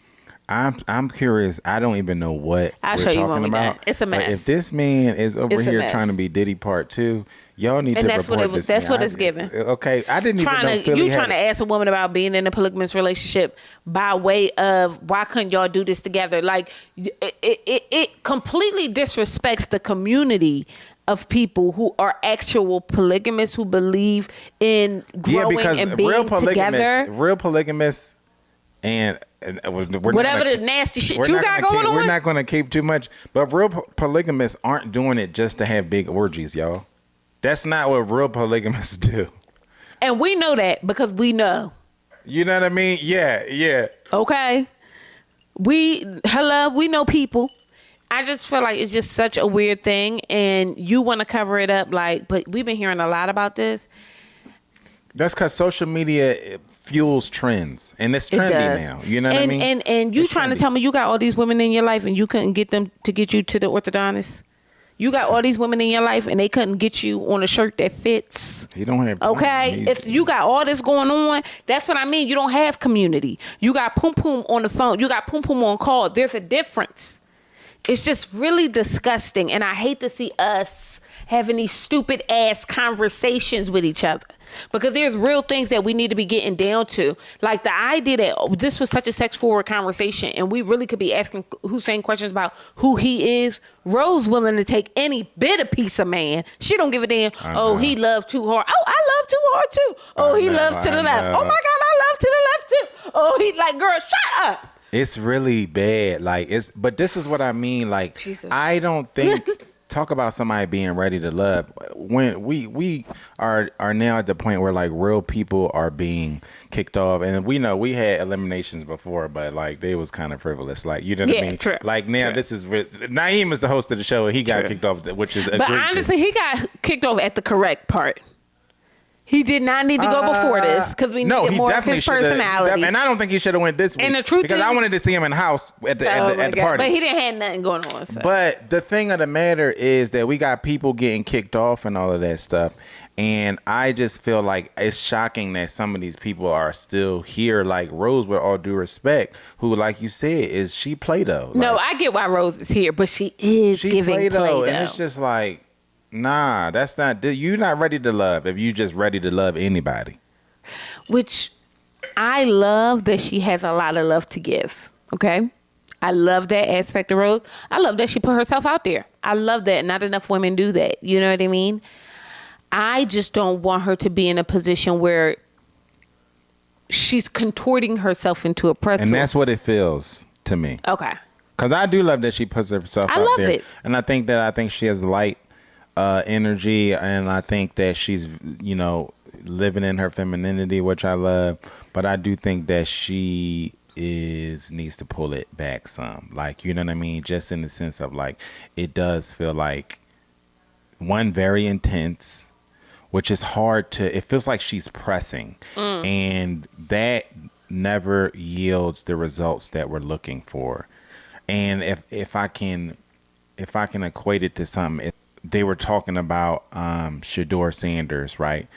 I'm curious. I don't even know what I'll we're show you talking about. It's a mess. But if this man is over here trying to be Diddy Part 2, y'all need to report this. That's what it's giving. Okay, I didn't even know Philly trying to ask a woman about being in a polygamous relationship by way of why couldn't y'all do this together? Like, it completely disrespects the community of people who are actual polygamists who believe in growing and being together. Real polygamists and whatever the nasty shit you got going on. We're not going to keep too much, but real polygamists aren't doing it just to have big orgies, y'all. That's not what real polygamists do. And we know that because we know. You know what I mean? Yeah. Okay. We know people. I just feel like it's just such a weird thing, and you want to cover it up, like, but we've been hearing a lot about this. That's because social media fuels trends, and it's It trendy does. now. You know what I mean? And you It's trying to trendy. tell me you got all these women in your life and you couldn't get them to get you to the orthodontist? You got all these women in your life and they couldn't get you on a shirt that fits. You don't have Okay, it's you got all this going on. That's what I mean. You don't have community. You got poom poom on the phone. You got poom poom on call. There's a difference. It's just really disgusting, and I hate to see us having these stupid ass conversations with each other, because there's real things that we need to be getting down to. Like the idea that this was such a sex forward conversation and we really could be asking Hussein questions about who he is. Rose willing to take any bit of piece of man. She don't give a damn. Oh, he loved too hard. Oh, I love too hard too. Oh, he loves to the left. Oh my God, I love to the left too. Oh, he like, girl, shut up. It's really bad. Like but this is what I mean. Like, Jesus. I don't think talk about somebody being ready to love when we are now at the point where like real people are being kicked off, and we know we had eliminations before, but like they was kind of frivolous. Like, you know what I mean? True. Like now True. this is Naeem is the host of the show, and he got kicked off, which is But honestly, he got kicked off at the correct part. He did not need to go before this because we needed more of his personality. And I don't think he should have went this week. And the truth because is, I wanted to see him in the house at the party. But he didn't have nothing going on. So. But the thing of the matter is that we got people getting kicked off and all of that stuff. And I just feel like it's shocking that some of these people are still here. Like Rose, with all due respect, who, like you said, is she Play-Doh. Like, no, I get why Rose is here, but she is giving Play-Doh. And it's just like, nah, that's not. You're not ready to love if you just ready to love anybody. Which I love that she has a lot of love to give. Okay, I love that aspect of Rose. I love that she put herself out there. I love that. Not enough women do that. You know what I mean? I just don't want her to be in a position where she's contorting herself into a pretzel. And that's what it feels to me. Okay. Because I do love that she puts herself out there. I love it. And I think she has light energy, and I think that she's, living in her femininity, which I love. But I do think that she needs to pull it back some. Like, you know what I mean? Just in the sense of like, it does feel like one, very intense, which is hard to, it feels like she's pressing, and that never yields the results that we're looking for. And if I can equate it to something, they were talking about Shador Sanders, right?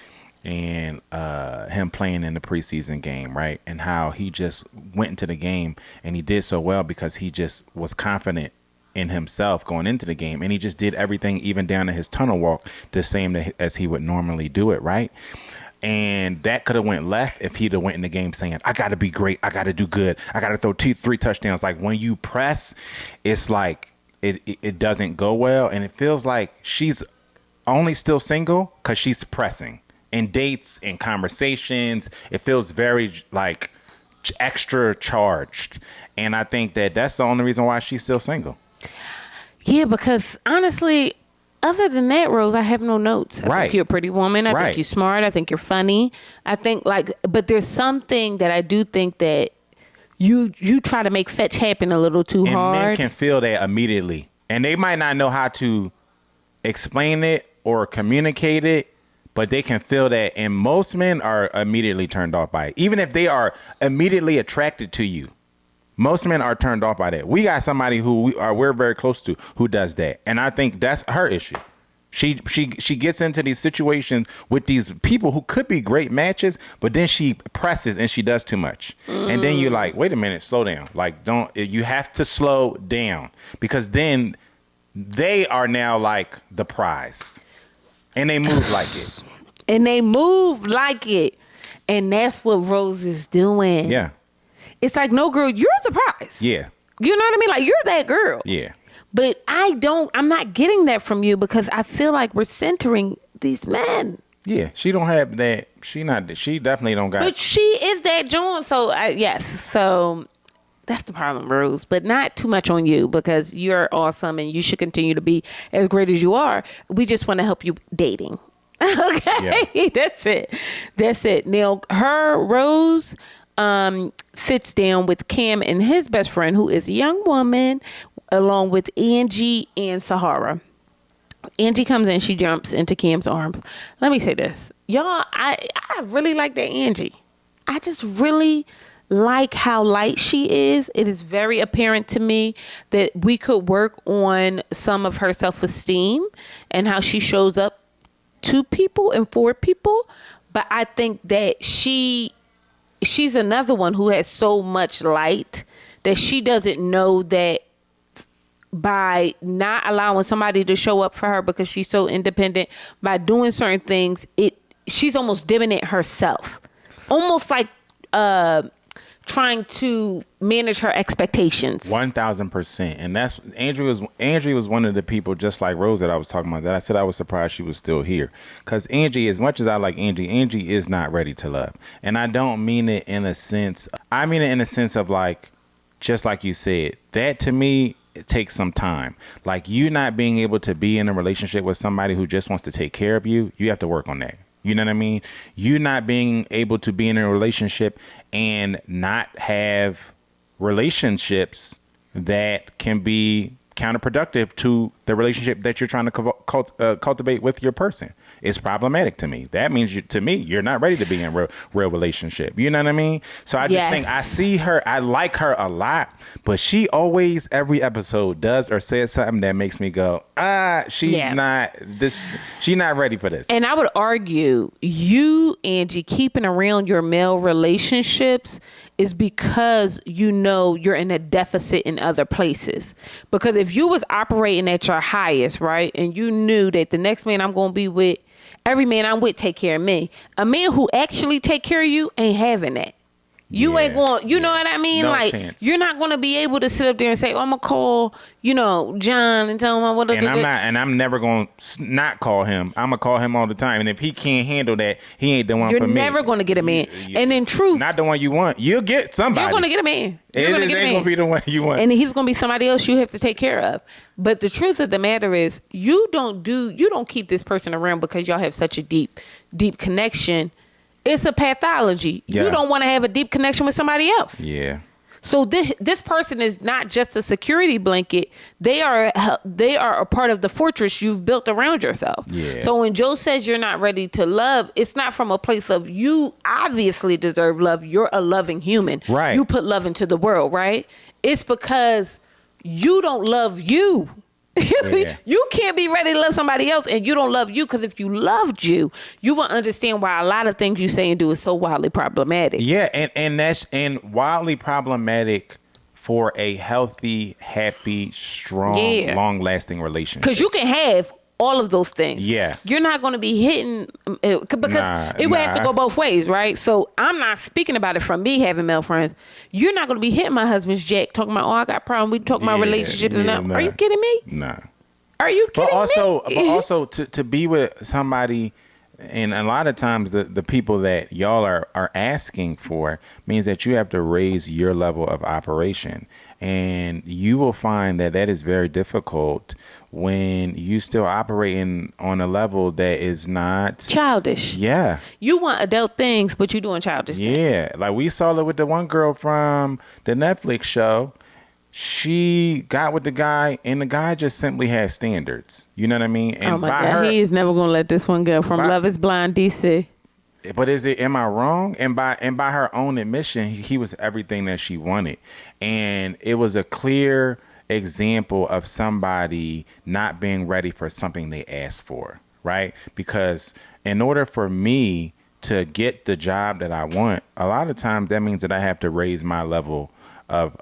And him playing in the preseason game, right? And how he just went into the game and he did so well because he just was confident in himself going into the game, and he just did everything, even down to his tunnel walk, the same as he would normally do it, right? And that could have went left if he'd have went in the game saying, I got to be great, I got to do good, I got to throw 3 touchdowns. Like, when you press, it's like it doesn't go well, and it feels like she's only still single because she's pressing in dates and conversations. It feels very like extra charged, and I think that that's the only reason why she's still single. Yeah, because honestly, other than that, Rose, I have no notes. I think you're a pretty woman. I think you're smart. I think you're funny. I think but there's something that I do think that you try to make fetch happen a little too hard. And men can feel that immediately, and they might not know how to explain it or communicate it, but they can feel that. And most men are immediately turned off by it, even if they are immediately attracted to you. Most men are turned off by that. We got somebody who we're very close to who does that, and I think that's her issue. She gets into these situations with these people who could be great matches, but then she presses and she does too much, and then you're like, wait a minute, slow down. Like, you have to slow down, because then they are now like the prize, and they move like it. And they move like it, and that's what Rose is doing. Yeah. It's like, no, girl, you're the prize. Yeah. You know what I mean? Like, you're that girl. Yeah. But I'm not getting that from you, because I feel like we're centering these men. Yeah. She don't have that. She definitely don't got. But she is that John. So, yes. So that's the problem, Rose. But not too much on you, because you're awesome and you should continue to be as great as you are. We just want to help you dating. Okay. Yeah. That's it. Now, Rose, sits down with Cam and his best friend, who is a young woman, along with Angie and Sahara. Angie comes in, she jumps into Cam's arms. Let me say this. Y'all, I really like that Angie. I just really like how light she is. It is very apparent to me that we could work on some of her self-esteem and how she shows up to people and for people. But I think that she's another one who has so much light that she doesn't know that by not allowing somebody to show up for her because she's so independent, by doing certain things, she's almost dimming it herself. Almost like trying to manage her expectations. 1,000%. And that's Angie was one of the people, just like Rose, that I was talking about, that I said I was surprised she was still here. Because Angie, as much as I like Angie is not ready to love. And I don't mean it in a sense. I mean it in a sense of like, just like you said, that to me, it takes some time. Like you not being able to be in a relationship with somebody who just wants to take care of you, you have to work on that. You know what I mean? You not being able to be in a relationship and not have relationships that can be counterproductive to the relationship that you're trying to cultivate with your person. It's problematic to me. That means to me, you're not ready to be in a real relationship. You know what I mean? So I just think I see her. I like her a lot, but she always, every episode does or says something that makes me go, she's not ready for this. And I would argue you, Angie, keeping around your male relationships is because you know you're in a deficit in other places. Because if you was operating at your highest, right, and you knew that the next man I'm going to be with, every man I'm with take care of me. A man who actually take care of you ain't having that. You ain't going, you know what I mean? No like, chance. You're not going to be able to sit up there and say, I'm going to call, John and tell him what to do. And I'm never going to not call him. I'm going to call him all the time. And if he can't handle that, he ain't the one for me. You're never going to get a man. And in truth, not the one you want. You'll get somebody. You're going to get a man. You're going to get a man. Ain't going to be the one you want. And he's going to be somebody else you have to take care of. But the truth of the matter is, you don't keep this person around because y'all have such a deep connection. It's a pathology. Yeah. You don't want to have a deep connection with somebody else. Yeah. So this person is not just a security blanket. They are a part of the fortress you've built around yourself. Yeah. So when Joe says you're not ready to love, it's not from a place of you obviously deserve love. You're a loving human. Right. You put love into the world, right? It's because you don't love you. Yeah. You can't be ready to love somebody else and you don't love you, because if you loved you will understand why a lot of things you say and do is so wildly problematic. Yeah, and that's wildly problematic for a healthy, happy, strong, long-lasting relationship. Because you can have all of those things. Yeah. You're not going to be hitting because it would have to go both ways, right? So I'm not speaking about it from me having male friends. You're not going to be hitting my husband's jack talking about, I got a problem. We talking about relationships and that. Are you kidding me? Nah. Are you kidding me? But also to be with somebody, and a lot of times the people that y'all are asking for means that you have to raise your level of operation. And you will find that is very difficult when you still operating on a level that is not childish. Yeah. You want adult things, but you're doing childish things. Yeah. Like we saw it with the one girl from the Netflix show. She got with the guy and the guy just simply had standards. You know what I mean? And oh my God. He is never going to let this one go from Love is Blind DC. But am I wrong? And by her own admission, he was everything that she wanted. And it was a clear example of somebody not being ready for something they asked for, right? Because in order for me to get the job that I want, a lot of times that means that I have to raise my level of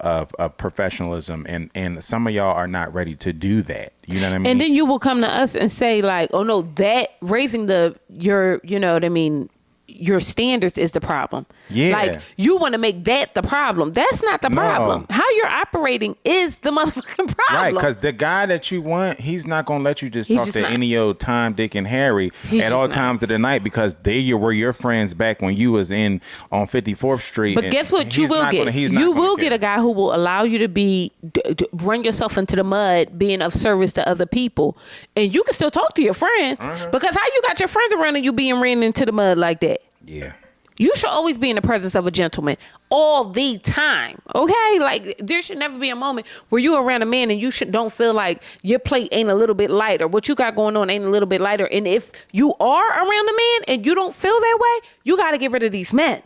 professionalism, and some of y'all are not ready to do that. You know what I mean? And then you will come to us and say like, oh no, that raising your you know what I mean, your standards is the problem. Yeah. Like you want to make that the problem. That's not the problem. How you're operating is the motherfucking problem. Right, because the guy that you want, he's not going to let you just talk to any old Tom, Dick, and Harry at all times of the night, because they were your friends back when you was on 54th Street. But guess what you will get? You will get a guy who will allow you to run yourself into the mud, being of service to other people. And you can still talk to your friends, because how you got your friends around and you being ran into the mud like that? Yeah. You should always be in the presence of a gentleman all the time. Okay? Like, there should never be a moment where you're around a man and you don't feel like your plate ain't a little bit lighter. What you got going on ain't a little bit lighter. And if you are around a man and you don't feel that way, you got to get rid of these men.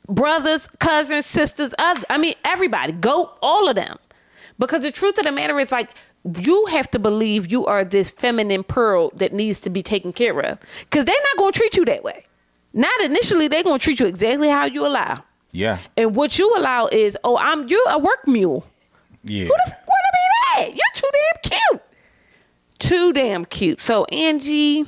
Brothers, cousins, sisters, everybody. Go, all of them. Because the truth of the matter is, like, you have to believe you are this feminine pearl that needs to be taken care of. Because they're not going to treat you that way. Not initially, they're going to treat you exactly how you allow. Yeah. And what you allow is, you're a work mule. Yeah. Who the fuck want to be that? You're too damn cute. Too damn cute. So, Angie,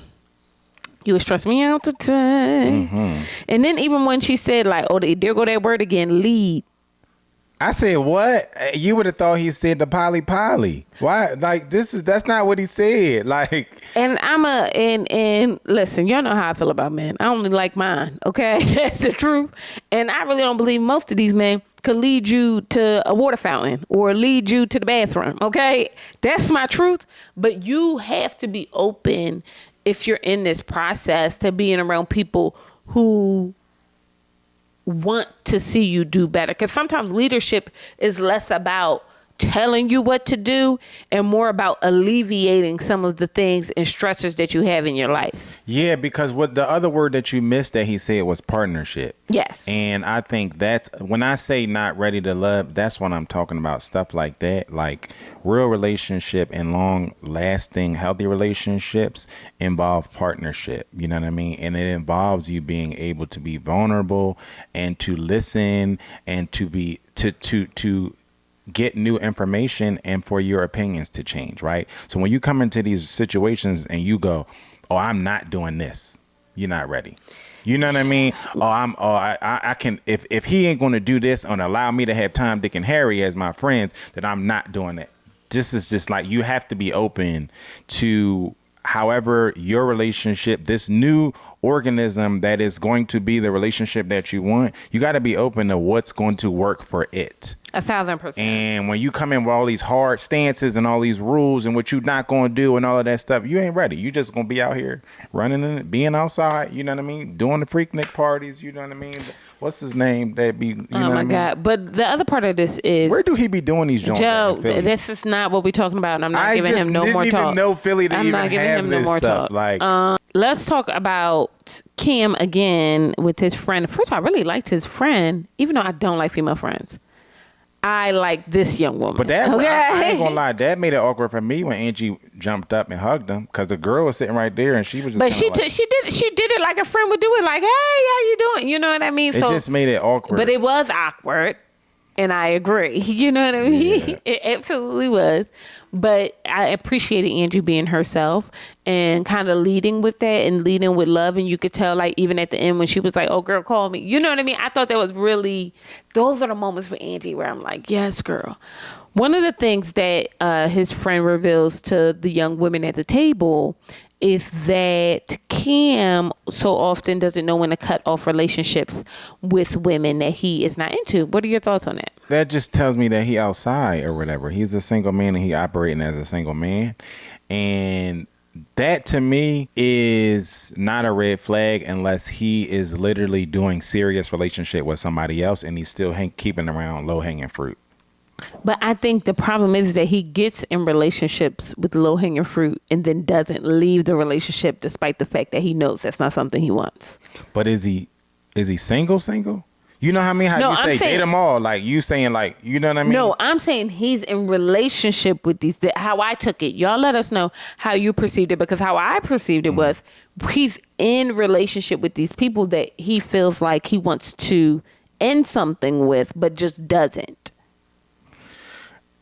you would stress me out today. Mm-hmm. And then even when she said, like, there go that word again, lead. I said, what? You would have thought he said the poly. Why? Like, that's not what he said. Like, and and listen, y'all know how I feel about men. I only like mine. Okay. That's the truth. And I really don't believe most of these men could lead you to a water fountain or lead you to the bathroom. Okay. That's my truth. But you have to be open, if you're in this process, to being around people who want to see you do better. Because sometimes leadership is less about telling you what to do and more about alleviating some of the things and stressors that you have in your life. Yeah, because what the other word that you missed that he said was partnership. Yes. And I think that's when I say not ready to love, that's what I'm talking about. Stuff like that, like real relationship and long lasting healthy relationships involve partnership. You know what I mean? And it involves you being able to be vulnerable and to listen and to be to get new information and for your opinions to change, right? So when you come into these situations and you go, oh, I'm not doing this, you're not ready. You know what I mean? I can, if he ain't going to do this and allow me to have Tom, Dick, and Harry as my friends, then I'm not doing it. This is just like, you have to be open to however your relationship, this new organism that is going to be the relationship that you want, you got to be open to what's going to work for it. 1,000%. And when you come in with all these hard stances and all these rules and what you're not going to do and all of that stuff, you ain't ready. You just going to be out here running and being outside, you know what I mean? Doing the Freaknik parties, you know what I mean? What's his name? That be, you know what I mean? God. But the other part of this is, where do he be doing these joints? Joe, this is not what we're talking about. And I'm not giving him no more talk. I didn't even know Philly to I'm even not giving have him no this more stuff. talk. Like, let's talk about Cam again with his friend. First of all, I really liked his friend, even though I don't like female friends. I like this young woman. But that, okay? I ain't gonna lie, that made it awkward for me when Angie jumped up and hugged him because the girl was sitting right there and she was just. But she did it like a friend would do it, like, hey, how you doing? You know what I mean? It just made it awkward. But it was awkward, and I agree. You know what I mean? Yeah. It absolutely was. But I appreciated Angie being herself and kind of leading with that and leading with love. And you could tell, like, even at the end when she was like, oh, girl, call me. You know what I mean? I thought that was really, those are the moments with Angie where I'm like, yes, girl. One of the things that his friend reveals to the young women at the table is that Cam so often doesn't know when to cut off relationships with women that he is not into. What are your thoughts on that? That just tells me that he outside or whatever. He's a single man and he operating as a single man. And that to me is not a red flag unless he is literally doing serious relationship with somebody else and he's still keeping around low hanging fruit. But I think the problem is that he gets in relationships with low-hanging fruit and then doesn't leave the relationship despite the fact that he knows that's not something he wants. But is he single? You know how I mean? How you say date them all? Like you saying like, you know what I mean? No, I'm saying he's in relationship with these. How I took it. Y'all let us know how you perceived it, because how I perceived it was he's in relationship with these people that he feels like he wants to end something with, but just doesn't.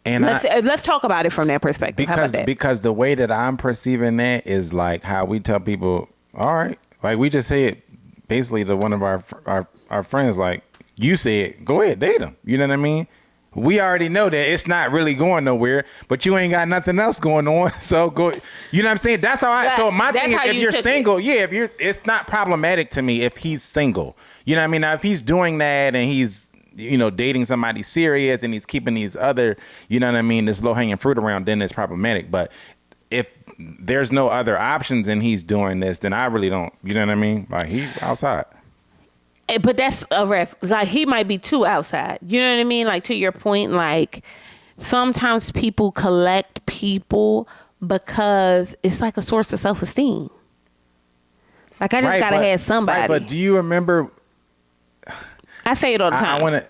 And let's talk about it from that perspective. How about that? Because the way that I'm perceiving that is like how we tell people, all right, like we just say it basically to one of our friends, like you said, go ahead, date him. You know what I mean? We already know that it's not really going nowhere, but you ain't got nothing else going on. So go, you know what I'm saying? That's how so my thing is, if you're single, it's not problematic to me if he's single. You know what I mean? Now, if he's doing that and he's, you know, dating somebody serious and he's keeping these other, you know what I mean, this low hanging fruit around, then it's problematic. But if there's no other options and he's doing this, then I really don't, you know what I mean? Like, he's outside. But that's a ref. Like, he might be too outside. You know what I mean? Like, to your point, like, sometimes people collect people because it's like a source of self-esteem. Like, I just gotta have somebody. Right, but do you remember? I say it all the time. I want to.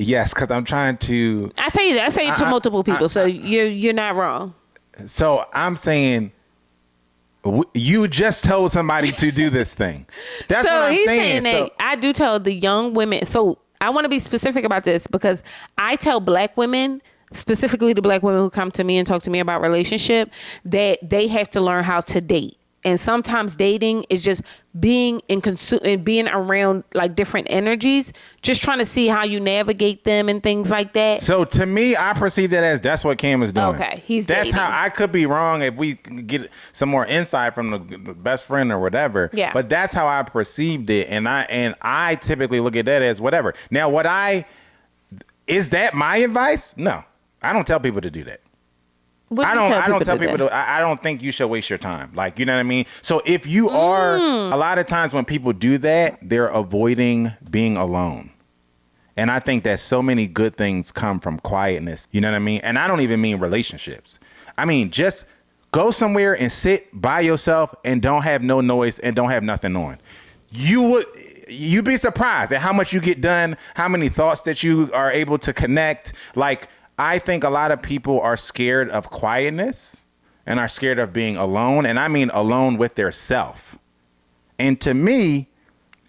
Yes, because I'm trying to. I say it to multiple people, so you're not wrong. So I'm saying, you just told somebody to do this thing. That's So what I'm he's saying. saying that I do tell the young women. So I want to be specific about this because I tell black women, specifically the black women who come to me and talk to me about relationship, that they have to learn how to date. And sometimes dating is just being and being around like different energies, just trying to see how you navigate them and things like that. So to me, I perceive that as that's what Cam is doing. Okay, he's that's dating. how I could be wrong if we can get some more insight from the best friend or whatever. Yeah. But that's how I perceived it, and I typically look at that as whatever. Now, is that my advice? No, I don't tell people to do that. I don't tell people to. I don't think you should waste your time. Like, you know what I mean? So if you are, a lot of times when people do that, they're avoiding being alone. And I think that so many good things come from quietness. You know what I mean? And I don't even mean relationships. I mean, just go somewhere and sit by yourself and don't have no noise and don't have nothing on. You'd be surprised at how much you get done, how many thoughts that you are able to connect. Like, I think a lot of people are scared of quietness and are scared of being alone. And I mean alone with their self. And to me,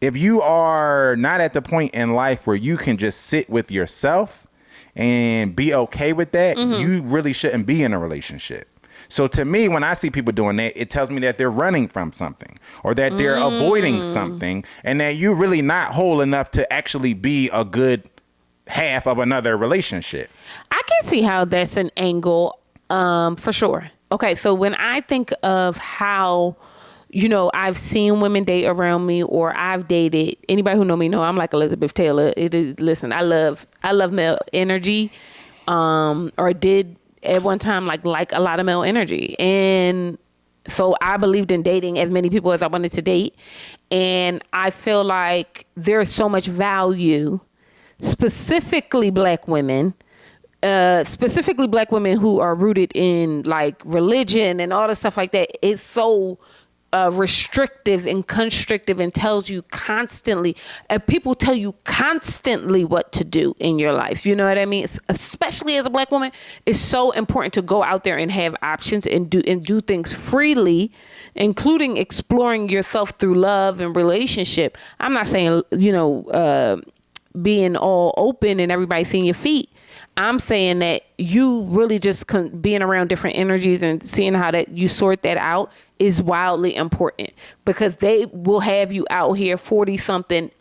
if you are not at the point in life where you can just sit with yourself and be okay with that, you really shouldn't be in a relationship. So to me, when I see people doing that, it tells me that they're running from something or that they're avoiding something and that you're really not whole enough to actually be a good half of another relationship. I can see how that's an angle, for sure. Okay, so when I think of how, I've seen women date around me or I've dated, anybody who know me know I'm like Elizabeth Taylor. It is, listen, I love male energy, or did at one time like a lot of male energy. And so I believed in dating as many people as I wanted to date. And I feel like there's so much value, specifically black women who are rooted in like religion and all the stuff like that. It's so restrictive and constrictive and tells you constantly, people tell you constantly what to do in your life. You know what I mean? Especially as a black woman, it's so important to go out there and have options and do things freely, including exploring yourself through love and relationship. I'm not saying, being all open and everybody seeing your feet. I'm saying that you really just being around different energies and seeing how that you sort that out is wildly important, because they will have you out here 40 something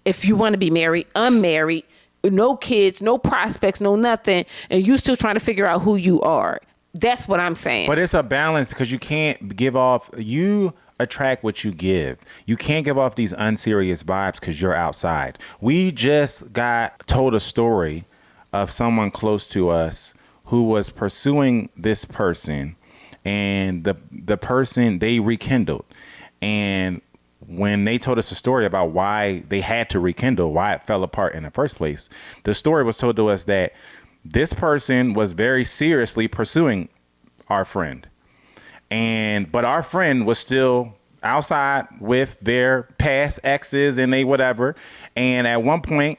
if you want to be married, unmarried, no kids, no prospects, no nothing, and you still trying to figure out who you are. That's what I'm saying. But it's a balance, because you can't give off, you attract what you give. You can't give off these unserious vibes because you're outside. We just got told a story of someone close to us who was pursuing this person, and the person, they rekindled. And when they told us a story about why they had to rekindle, why it fell apart in the first place, the story was told to us that this person was very seriously pursuing our friend. But our friend was still outside with their past exes and they whatever. And at one point,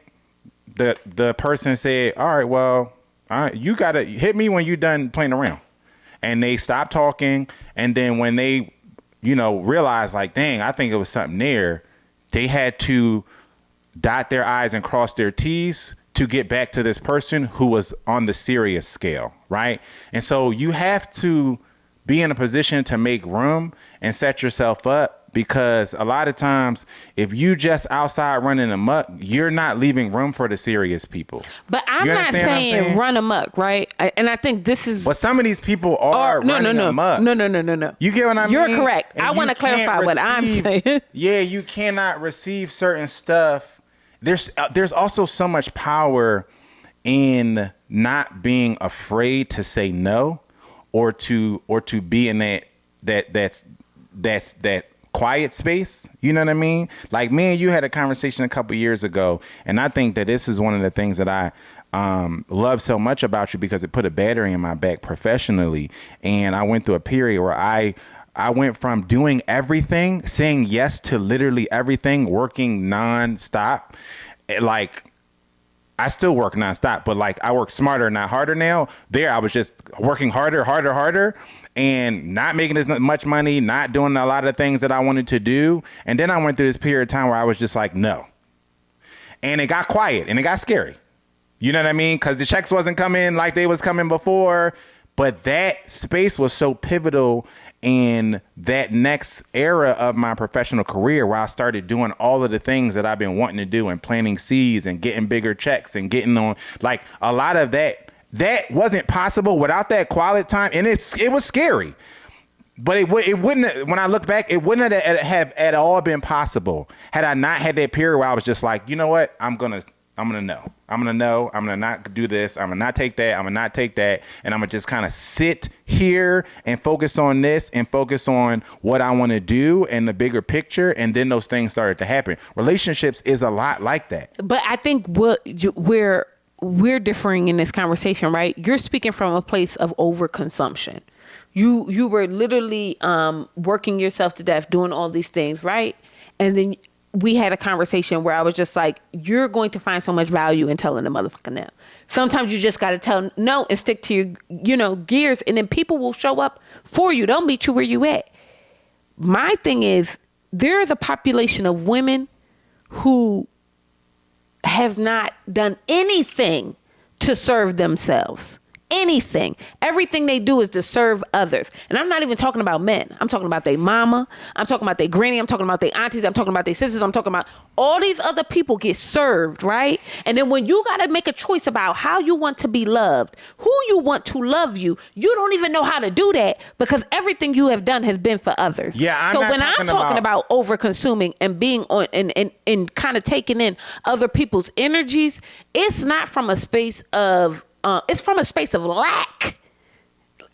the person said, all right, well, you got to hit me when you're done playing around. And they stopped talking. And then when they, realized like, dang, I think it was something there, they had to dot their I's and cross their T's to get back to this person who was on the serious scale, right? And so you have to be in a position to make room and set yourself up, because a lot of times if you just outside running amok, you're not leaving room for the serious people. But I'm not saying run amok, right? And I think this is what some of these people are running amok. No. You get what I mean? You're correct. I want to clarify what I'm saying. Yeah, you cannot receive certain stuff. There's also so much power in not being afraid to say no, or to be in that quiet space. You know what I mean? Like me and you had a conversation a couple years ago, and I think that this is one of the things that I love so much about you, because it put a battery in my back professionally. And I went through a period where I went from doing everything, saying yes to literally everything, working nonstop. Like, I still work nonstop, but like I work smarter, not harder now. There, I was just working harder, and not making as much money, not doing a lot of things that I wanted to do. And then I went through this period of time where I was just like, no. And it got quiet and it got scary. You know what I mean? Because the checks wasn't coming like they was coming before. But that space was so pivotal in that next era of my professional career, where I started doing all of the things that I've been wanting to do, and planting seeds and getting bigger checks and getting on, like, a lot of that wasn't possible without that quality time. And it was scary, but it wouldn't, when I look back, it wouldn't have at all been possible had I not had that period where I was just like, you know what, I'm gonna know. I'm going to not do this. I'm going to not take that. I'm going to not take that. And I'm going to just kind of sit here and focus on this and focus on what I want to do and the bigger picture. And then those things started to happen. Relationships is a lot like that. But I think we're differing in this conversation, right? You're speaking from a place of overconsumption. You were literally working yourself to death, doing all these things, right? And then we had a conversation where I was just like, you're going to find so much value in telling the motherfucker no. Sometimes you just got to tell no and stick to your, gears, and then people will show up for you. They'll meet you where you at. My thing is, there is a population of women who have not done anything to serve themselves. Anything. Everything they do is to serve others. And I'm not even talking about men. I'm talking about their mama. I'm talking about their granny. I'm talking about their aunties. I'm talking about their sisters. I'm talking about all these other people get served, right? And then when you got to make a choice about how you want to be loved, who you want to love you, you don't even know how to do that, because everything you have done has been for others. Yeah, so when I'm talking about over consuming and being on and kind of taking in other people's energies, it's not from a space of it's from a space of lack.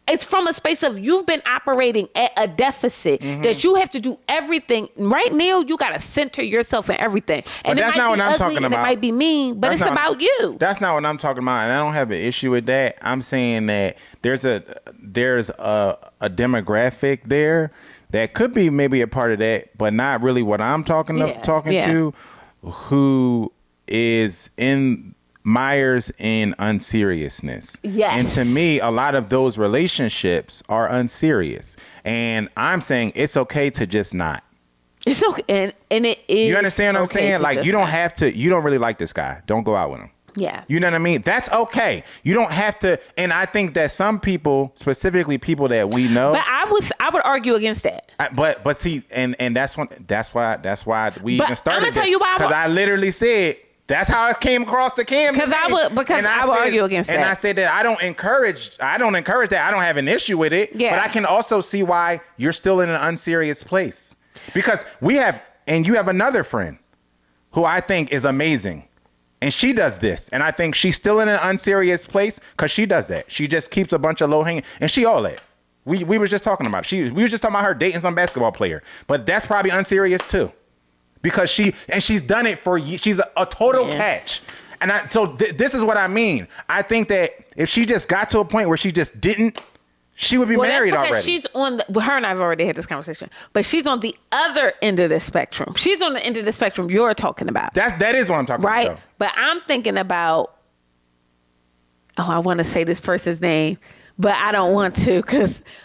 It's from a space of you've been operating at a deficit, that you have to do everything. Right now, you got to center yourself in everything. And that's not what I'm talking about. It might be mean, but it's about you. That's not what I'm talking about. And I don't have an issue with that. I'm saying that there's a demographic there that could be maybe a part of that, but not really what I'm talking to, who is Myers in unseriousness. Yes. And to me, a lot of those relationships are unserious. And I'm saying it's okay to just not. It's okay. And it is. You understand what I'm saying? Like, you don't have to, you don't really like this guy. Don't go out with him. Yeah. You know what I mean? That's okay. You don't have to. And I think that some people, specifically people that we know. But I would argue against that. But see, and that's why we even started. I'm gonna tell you why. Because I literally said, that's how it came across the camera. Because I would argue against that. And I said that I don't encourage that. I don't have an issue with it. Yeah. But I can also see why you're still in an unserious place. Because you have another friend who I think is amazing. And she does this. And I think she's still in an unserious place because she does that. She just keeps a bunch of low hanging, and she all that. We were just talking about it. We were just talking about her dating some basketball player. But that's probably unserious too. Because she's done it for years. She's a total catch. And this is what I mean. I think that if she just got to a point where she just didn't, she would be married already. She's on her and I've already had this conversation, but she's on the other end of the spectrum. She's on the end of the spectrum you're talking about. That is what I'm talking about. Right? But I'm thinking about, I want to say this person's name, but I don't want to,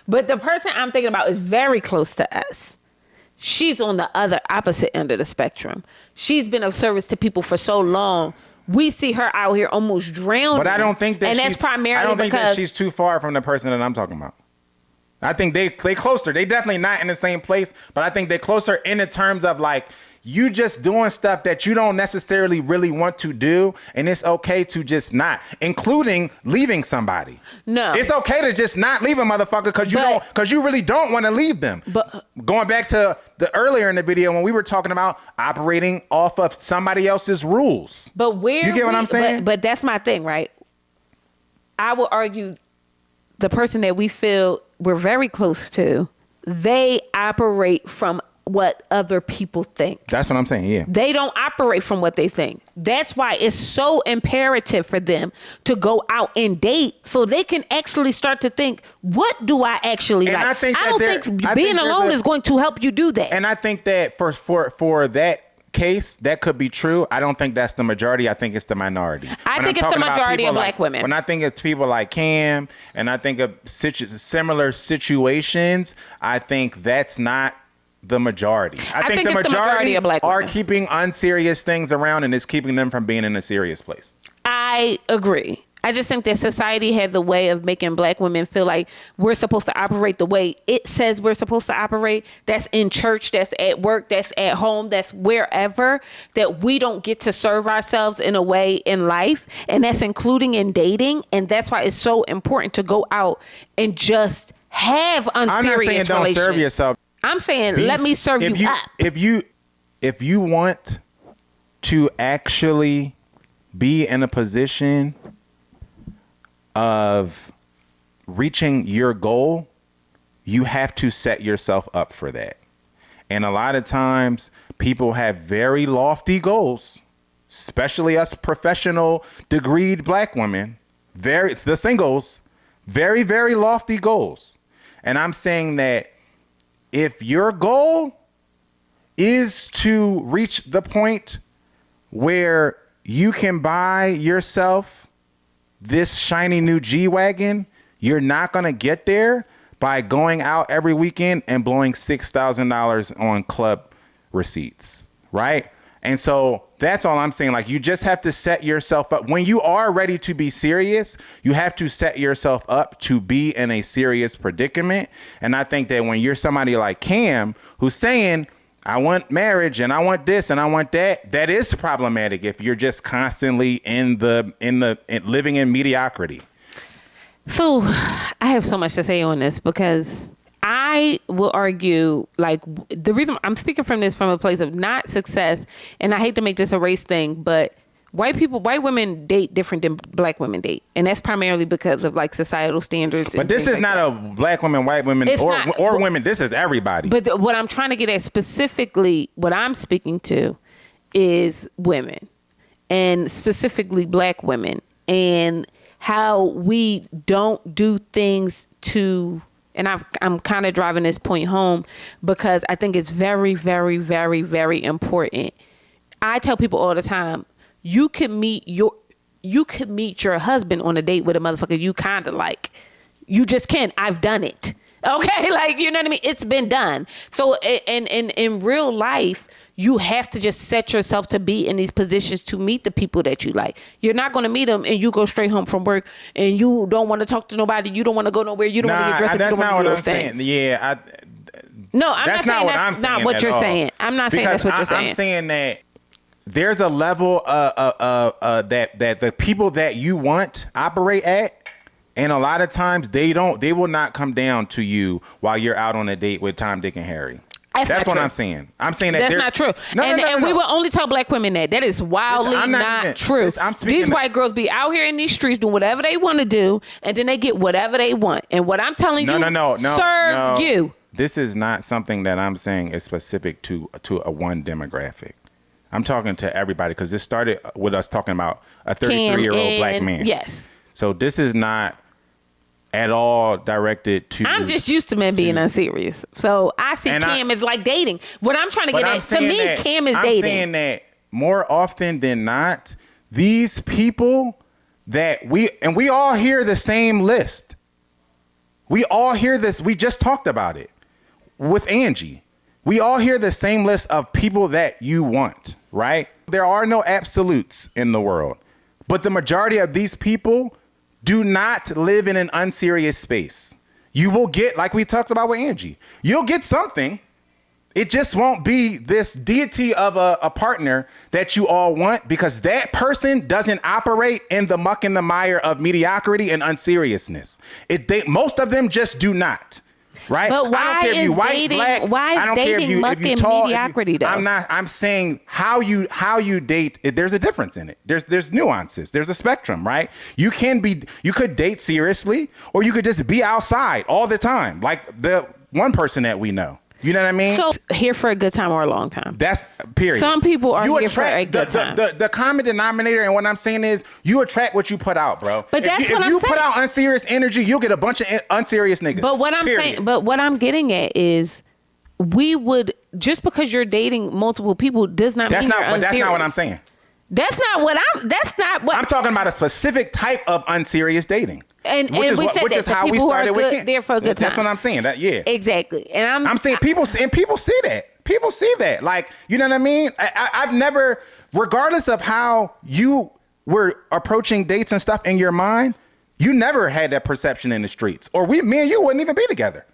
but the person I'm thinking about is very close to us. She's on the other opposite end of the spectrum. She's been of service to people for so long. We see her out here almost drowning. But I don't think that that's primarily I don't think that she's too far from the person that I'm talking about. I think they closer. They definitely not in the same place, but I think they're closer in the terms of like, you just doing stuff that you don't necessarily really want to do, and it's okay to just not, including leaving somebody. No. It's okay to just not leave a motherfucker because you really don't want to leave them. But going back to the earlier in the video when we were talking about operating off of somebody else's rules. But where you get what I'm saying? But that's my thing, right? I will argue the person that we feel we're very close to, they operate from what other people think. That's what I'm saying. Yeah. They don't operate from what they think. That's why it's so imperative for them to go out and date so they can actually start to think, what do I actually And like? I don't think being alone is going to help you do that. And I think that for that case, that could be true. I don't think that's the majority. I think it's the minority. I think it's the majority of black women. When I think of people like Cam and I think of similar situations, I think that's not the majority. I think the majority of black are women keeping unserious things around and it's keeping them from being in a serious place. I agree. I just think that society had the way of making black women feel like we're supposed to operate the way it says we're supposed to operate. That's in church, that's at work, that's at home, that's wherever, that we don't get to serve ourselves in a way in life. And that's including in dating. And that's why it's so important to go out and just have unserious I'm not saying relations. don't serve yourself. I'm saying let me serve you up. If you want to actually be in a position of reaching your goal, you have to set yourself up for that. And a lot of times people have very lofty goals, especially us professional degreed black women. It's the singles, very, very lofty goals. And I'm saying that if your goal is to reach the point where you can buy yourself this shiny new G-Wagon, you're not going to get there by going out every weekend and blowing $6,000 on club receipts, right? And so that's all I'm saying. Like, you just have to set yourself up. When you are ready to be serious, you have to set yourself up to be in a serious predicament. And I think that when you're somebody like Cam, who's saying, I want marriage and I want this and I want that, that is problematic if you're just constantly living in mediocrity. So I have so much to say on this because I will argue, like, the reason I'm speaking from a place of not success, and I hate to make this a race thing, but white women date different than black women date. And that's primarily because of like societal standards. But this is not a black woman, white women, or women. This is everybody. But what I'm trying to get at specifically, what I'm speaking to is women, and specifically black women, and how we don't do things to, and I'm kind of driving this point home because I think it's very, very, very, very important. I tell people all the time, you could meet your husband on a date with a motherfucker you kind of like. You just can. I've done it. Okay, like, you know what I mean? It's been done. So in real life, you have to just set yourself to be in these positions to meet the people that you like. You're not going to meet them and you go straight home from work and you don't want to talk to nobody. You don't want to go nowhere. You don't want to get dressed up. That's you don't not want what to do I'm things. saying. Yeah, no, I'm that's not saying not what that's I'm saying. not what you're all. saying. I'm not saying that's what you're saying. I'm saying that there's a level that the people that you want operate at, and a lot of times they will not come down to you while you're out on a date with Tom, Dick, and Harry. That's what true. I'm saying. I'm saying that that's not true. And we will only tell black women that. That is wildly not true. These white girls be out here in these streets doing whatever they want to do, and then they get whatever they want. And what I'm telling you, serve you. This is not something that I'm saying is specific to a one demographic. I'm talking to everybody because this started with us talking about a 33-year-old black man. Yes. So this is not at all directed to... I'm just used to men being unserious. So I see Cam as like dating. What I'm trying to get at, to me, Cam is dating. I'm saying that more often than not, these people that we all hear the same list. We all hear this. We just talked about it with Angie. We all hear the same list of people that you want, right? There are no absolutes in the world, but the majority of these people do not live in an unserious space. You will get, like we talked about with Angie, you'll get something. It just won't be this deity of a partner that you all want, because that person doesn't operate in the muck and the mire of mediocrity and unseriousness. Most of them just do not. Right? But why I don't care if you white, dating, black. why is I don't care dating if you muck and tall, mediocrity though? I'm saying how you date. There's a difference in it. There's nuances. There's a spectrum, right? You could date seriously, or you could just be outside all the time, like the one person that we know. You know what I mean? So here for a good time or a long time. That's period. Some people are you here for a good time. The common denominator, and what I'm saying is, you attract what you put out, bro. But that's what I'm saying. If you put out unserious energy, you'll get a bunch of unserious niggas. But what I'm saying, but what I'm getting at is, we would, just because you're dating multiple people does not mean you're unserious. But that's not what I'm saying. That's not what I'm talking about. A specific type of unserious dating. And which is how we started with Kim. There for a good time. That's what I'm saying. Exactly. And I'm saying people see that. People see that. Like, you know what I mean? I've never, regardless of how you were approaching dates and stuff in your mind, you never had that perception in the streets. Or me and you wouldn't even be together.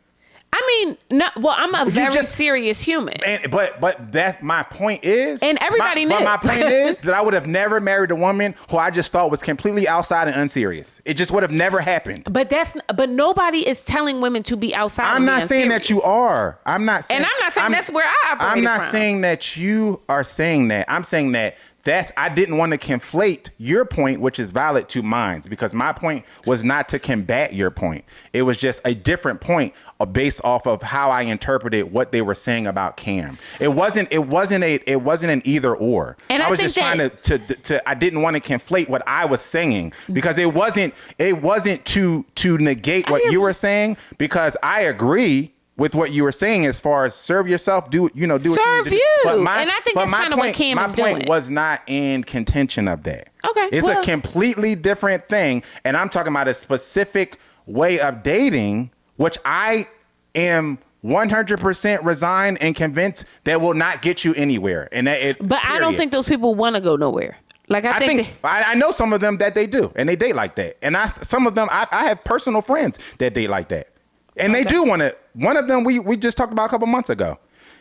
I mean, no. Well, I'm a very serious human. But that my point is, and everybody knew. But my point is that I would have never married a woman who I just thought was completely outside and unserious. It just would have never happened. But nobody is telling women to be outside. I'm not saying that you are. I'm not saying. And I'm not saying that's where I operate. I'm not saying that you are saying that. I'm saying that. I didn't want to conflate your point, which is valid, to mine, because my point was not to combat your point. It was just a different point based off of how I interpreted what they were saying about Cam. It wasn't an either or. And I was just trying to I didn't want to conflate what I was saying, because it wasn't to negate what you were saying, because I agree with what you were saying as far as serve yourself, do what you need to do. Serve you. And I think that's kind of what Cam is doing. My point was not in contention of that. Okay. It's a completely different thing. And I'm talking about a specific way of dating, which I am 100% resigned and convinced that will not get you anywhere. And But I don't think those people want to go nowhere. Like I think I know some of them that they do, and they date like that. And some of them I have personal friends that date like that. And they do want to. One of them we just talked about a couple months ago,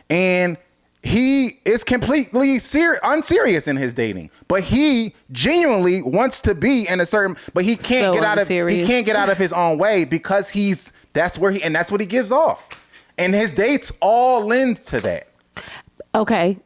and he is completely unserious in his dating, but he genuinely wants to be in a certain. But he can't get out of. He can't get out of his own way, because that's what he gives off, and his dates all lend to that. Okay.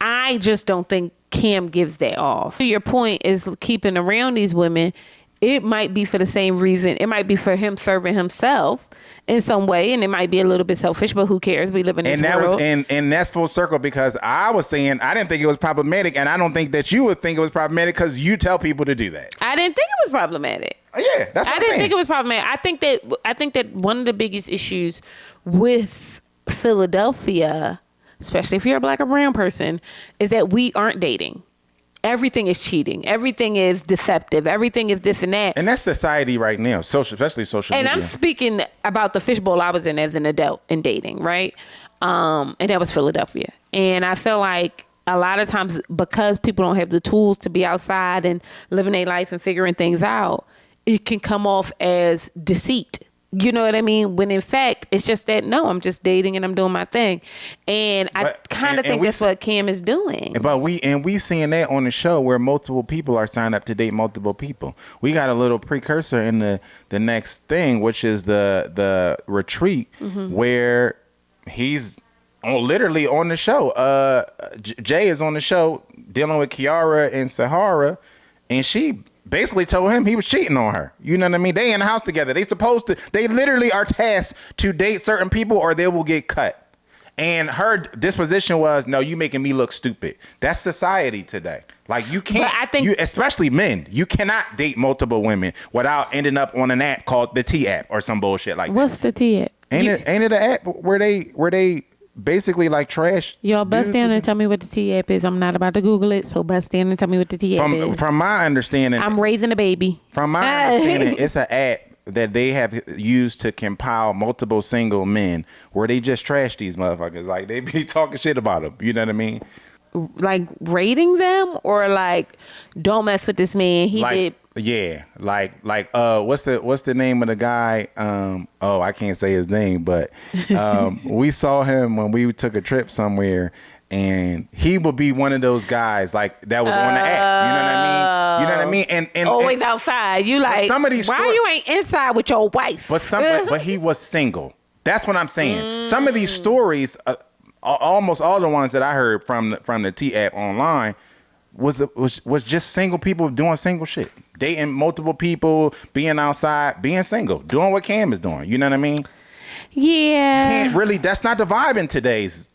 I just don't think Cam gives that off. Your point is keeping around these women. It might be for the same reason. It might be for him serving himself in some way, and it might be a little bit selfish, but who cares? We live in this world. And that's full circle, because I was saying I didn't think it was problematic, and I don't think that you would think it was problematic, because you tell people to do that. I didn't think it was problematic. Yeah, that's what I didn't think it was problematic. I think that one of the biggest issues with Philadelphia, especially if you're a black or brown person, is that we aren't dating. Everything is cheating. Everything is deceptive. Everything is this and that. And that's society right now, especially social media. And I'm speaking about the fishbowl I was in as an adult in dating, right? And that was Philadelphia. And I feel like a lot of times, because people don't have the tools to be outside and living their life and figuring things out, it can come off as deceit. You know what I mean? When in fact, it's just that, no, I'm just dating and I'm doing my thing. And I kind of think that's what Cam is doing. But we seeing that on the show, where multiple people are signed up to date multiple people. We got a little precursor in the next thing, which is the retreat, where he's literally on the show. Jay is on the show dealing with Kiara and Sahara, and she basically told him he was cheating on her. You know what I mean? They in the house together. They literally are tasked to date certain people or they will get cut. And her disposition was, no, you making me look stupid. That's society today. Like, you can't, especially men, you cannot date multiple women without ending up on an app called the T app or some bullshit like that. What's the T app? Ain't it an app where they basically like trash? Y'all bust down and tell me what the T app is. I'm not about to Google it, so bust down and tell me what the T app is. From my understanding, I'm raising a baby. From my understanding, it's an app that they have used to compile multiple single men where they just trash these motherfuckers. Like, they be talking shit about them. You know what I mean? Like rating them, or like, don't mess with this man. He did. Yeah, like what's the name of the guy? I can't say his name, but we saw him when we took a trip somewhere, and he would be one of those guys like that was on the app. You know what I mean? You know what I mean? And always outside. You like, some of these why you ain't inside with your wife? But he was single. That's what I'm saying. Some of these stories, almost all the ones that I heard from the T app online, was just single people doing single shit, dating multiple people, being outside, being single, doing what Cam is doing. You know what I mean? Yeah. Can't really. That's not the vibe in today's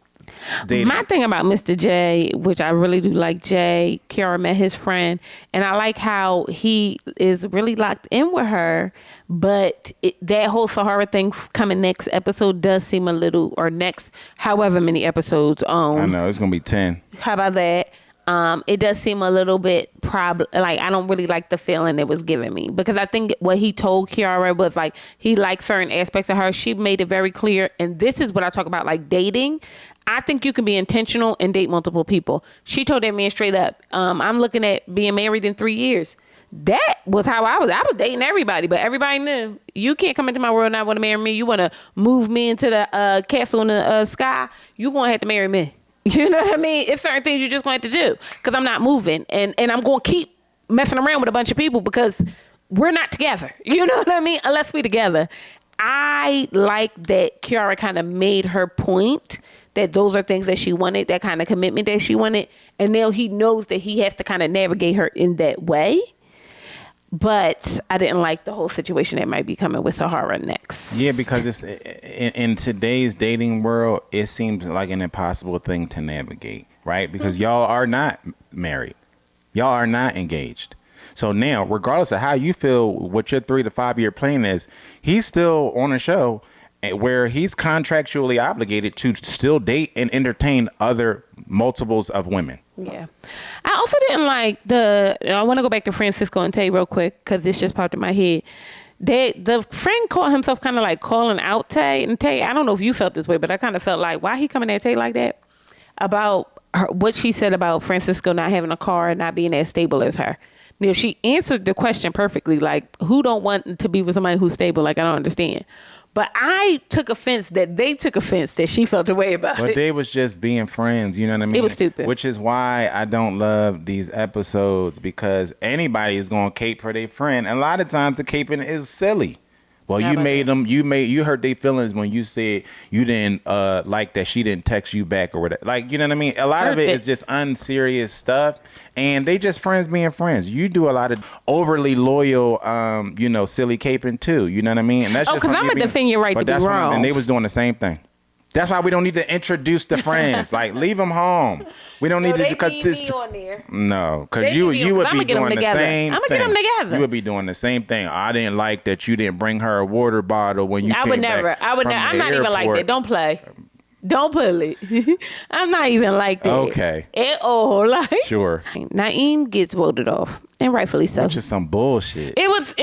dating. My thing about Mr. J, which I really do like Jay, Kiara met his friend, and I like how he is really locked in with her, but that whole Sahara thing coming next episode does seem a little, or next however many episodes on. I know, it's going to be 10. How about that? It does seem a little bit like I don't really like the feeling it was giving me, because I think what he told Kiara was like he liked certain aspects of her. She made it very clear, and this is what I talk about, like dating. I think you can be intentional and date multiple people. She told that man straight up, I'm looking at being married in 3 years. That was how I was. I was dating everybody, but everybody knew you can't come into my world and not want to marry me. You want to move me into the castle in the sky. You going to have to marry me. You know what I mean? It's certain things you're just going to have to do, because I'm not moving. And I'm going to keep messing around with a bunch of people because we're not together. You know what I mean? Unless we together. I like that Kiara kind of made her point that those are things that she wanted, that kind of commitment that she wanted. And now he knows that he has to kind of navigate her in that way. But I didn't like the whole situation that might be coming with Sahara next. Yeah, because it's in today's dating world, it seems like an impossible thing to navigate, right? Because y'all are not married. Y'all are not engaged. So now, regardless of how you feel, what your 3 to 5 year plan is, he's still on a show where he's contractually obligated to still date and entertain other multiples of women. Yeah. I also didn't like I want to go back to Francisco and Tay real quick, because this just popped in my head. The friend called himself kind of like calling out Tay. And Tay, I don't know if you felt this way, but I kind of felt like, why he coming at Tay like that? About what she said about Francisco not having a car and not being as stable as her. Now, she answered the question perfectly. Like, who don't want to be with somebody who's stable? Like, I don't understand. But I took offense that they took offense that she felt the way about it. But they was just being friends, you know what I mean? It was stupid. Which is why I don't love these episodes, because anybody is going to cape for their friend. And a lot of times the caping is silly. Well, you hurt their feelings when you said you didn't like that she didn't text you back or whatever. Like, you know what I mean? A lot of it is just unserious stuff, and they just friends being friends. You do a lot of overly loyal, silly caping too. You know what I mean? And that's because I'm gonna defend your right to be wrong. And they was doing the same thing. That's why we don't need to introduce the friends. Like, leave them home. We don't need to, because me on there. No, because you would be doing the same thing. I'm gonna get them together. You would be doing the same thing. I didn't like that you didn't bring her a water bottle when you came back. I would never. I'm not even like that. Don't play. Don't pull it. I'm not even like that. Okay. At all. Like, sure. Naeem gets voted off, and rightfully so. Which is some bullshit. It was.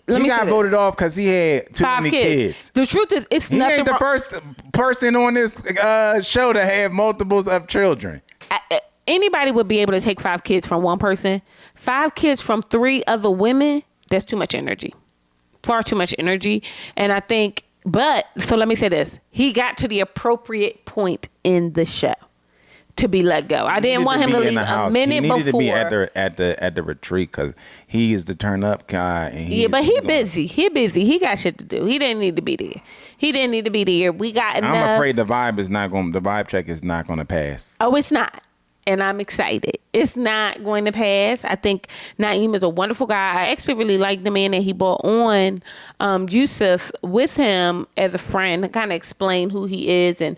He got voted off because he had too many kids. The truth is, it's he nothing. He ain't the first person on this show to have multiples of children. Anybody would be able to take 5 kids from one person. 5 kids from 3 other women, that's too much energy. Far too much energy. And I think, so let me say this. He got to the appropriate point in the show to be let go. I didn't want him to leave a minute before. He needed to be at the retreat, because he is the turn up guy. And but he busy. He busy. He got shit to do. He didn't need to be there. We got enough. I'm afraid the vibe check is not going to pass. Oh, it's not. And I'm excited. It's not going to pass. I think Naeem is a wonderful guy. I actually really like the man that he brought on, Yusuf, with him as a friend, to kind of explain who he is and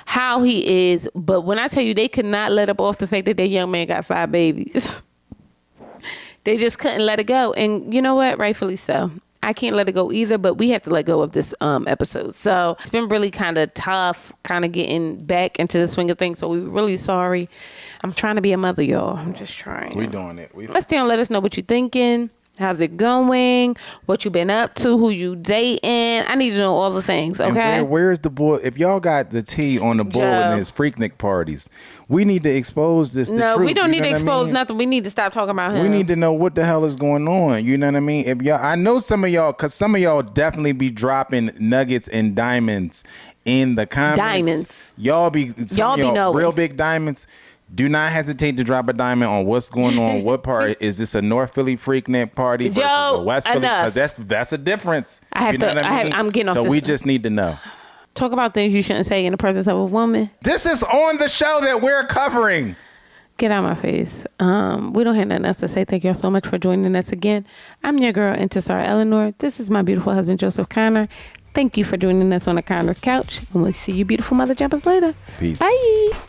how he is. But when I tell you, they could not let up off the fact that young man got 5 babies. They just couldn't let it go. And you know what? Rightfully so. I can't let it go either, but we have to let go of this episode. So it's been really kind of tough, kind of getting back into the swing of things. So we're really sorry. I'm trying to be a mother, y'all. I'm just trying. We're doing it. Let's down. Let us know what you're thinking. How's it going? What you been up to? Who you dating? I need to know all the things, okay? And where's the boy? If y'all got the tea on the bull in his Freaknik parties, we need to expose this. No, we don't need to expose nothing. We need to stop talking about him. We need to know what the hell is going on. You know what I mean? If y'all, I know some of y'all, because some of y'all definitely be dropping nuggets and diamonds in the comments. Diamonds. Y'all be knowing. Real big diamonds. Do not hesitate to drop a diamond on what's going on. What part is this, a North Philly Freaknik party versus a West Philly? Because that's a difference. I'm getting off. So we just need to know. Talk about things you shouldn't say in the presence of a woman. This is on the show that we're covering. Get out of my face. We don't have nothing else to say. Thank y'all so much for joining us again. I'm your girl, Intisar Eleanor. This is my beautiful husband, Joseph Conner. Thank you for joining us on the Conner's Couch, and we'll see you beautiful mother jumpers later. Peace. Bye.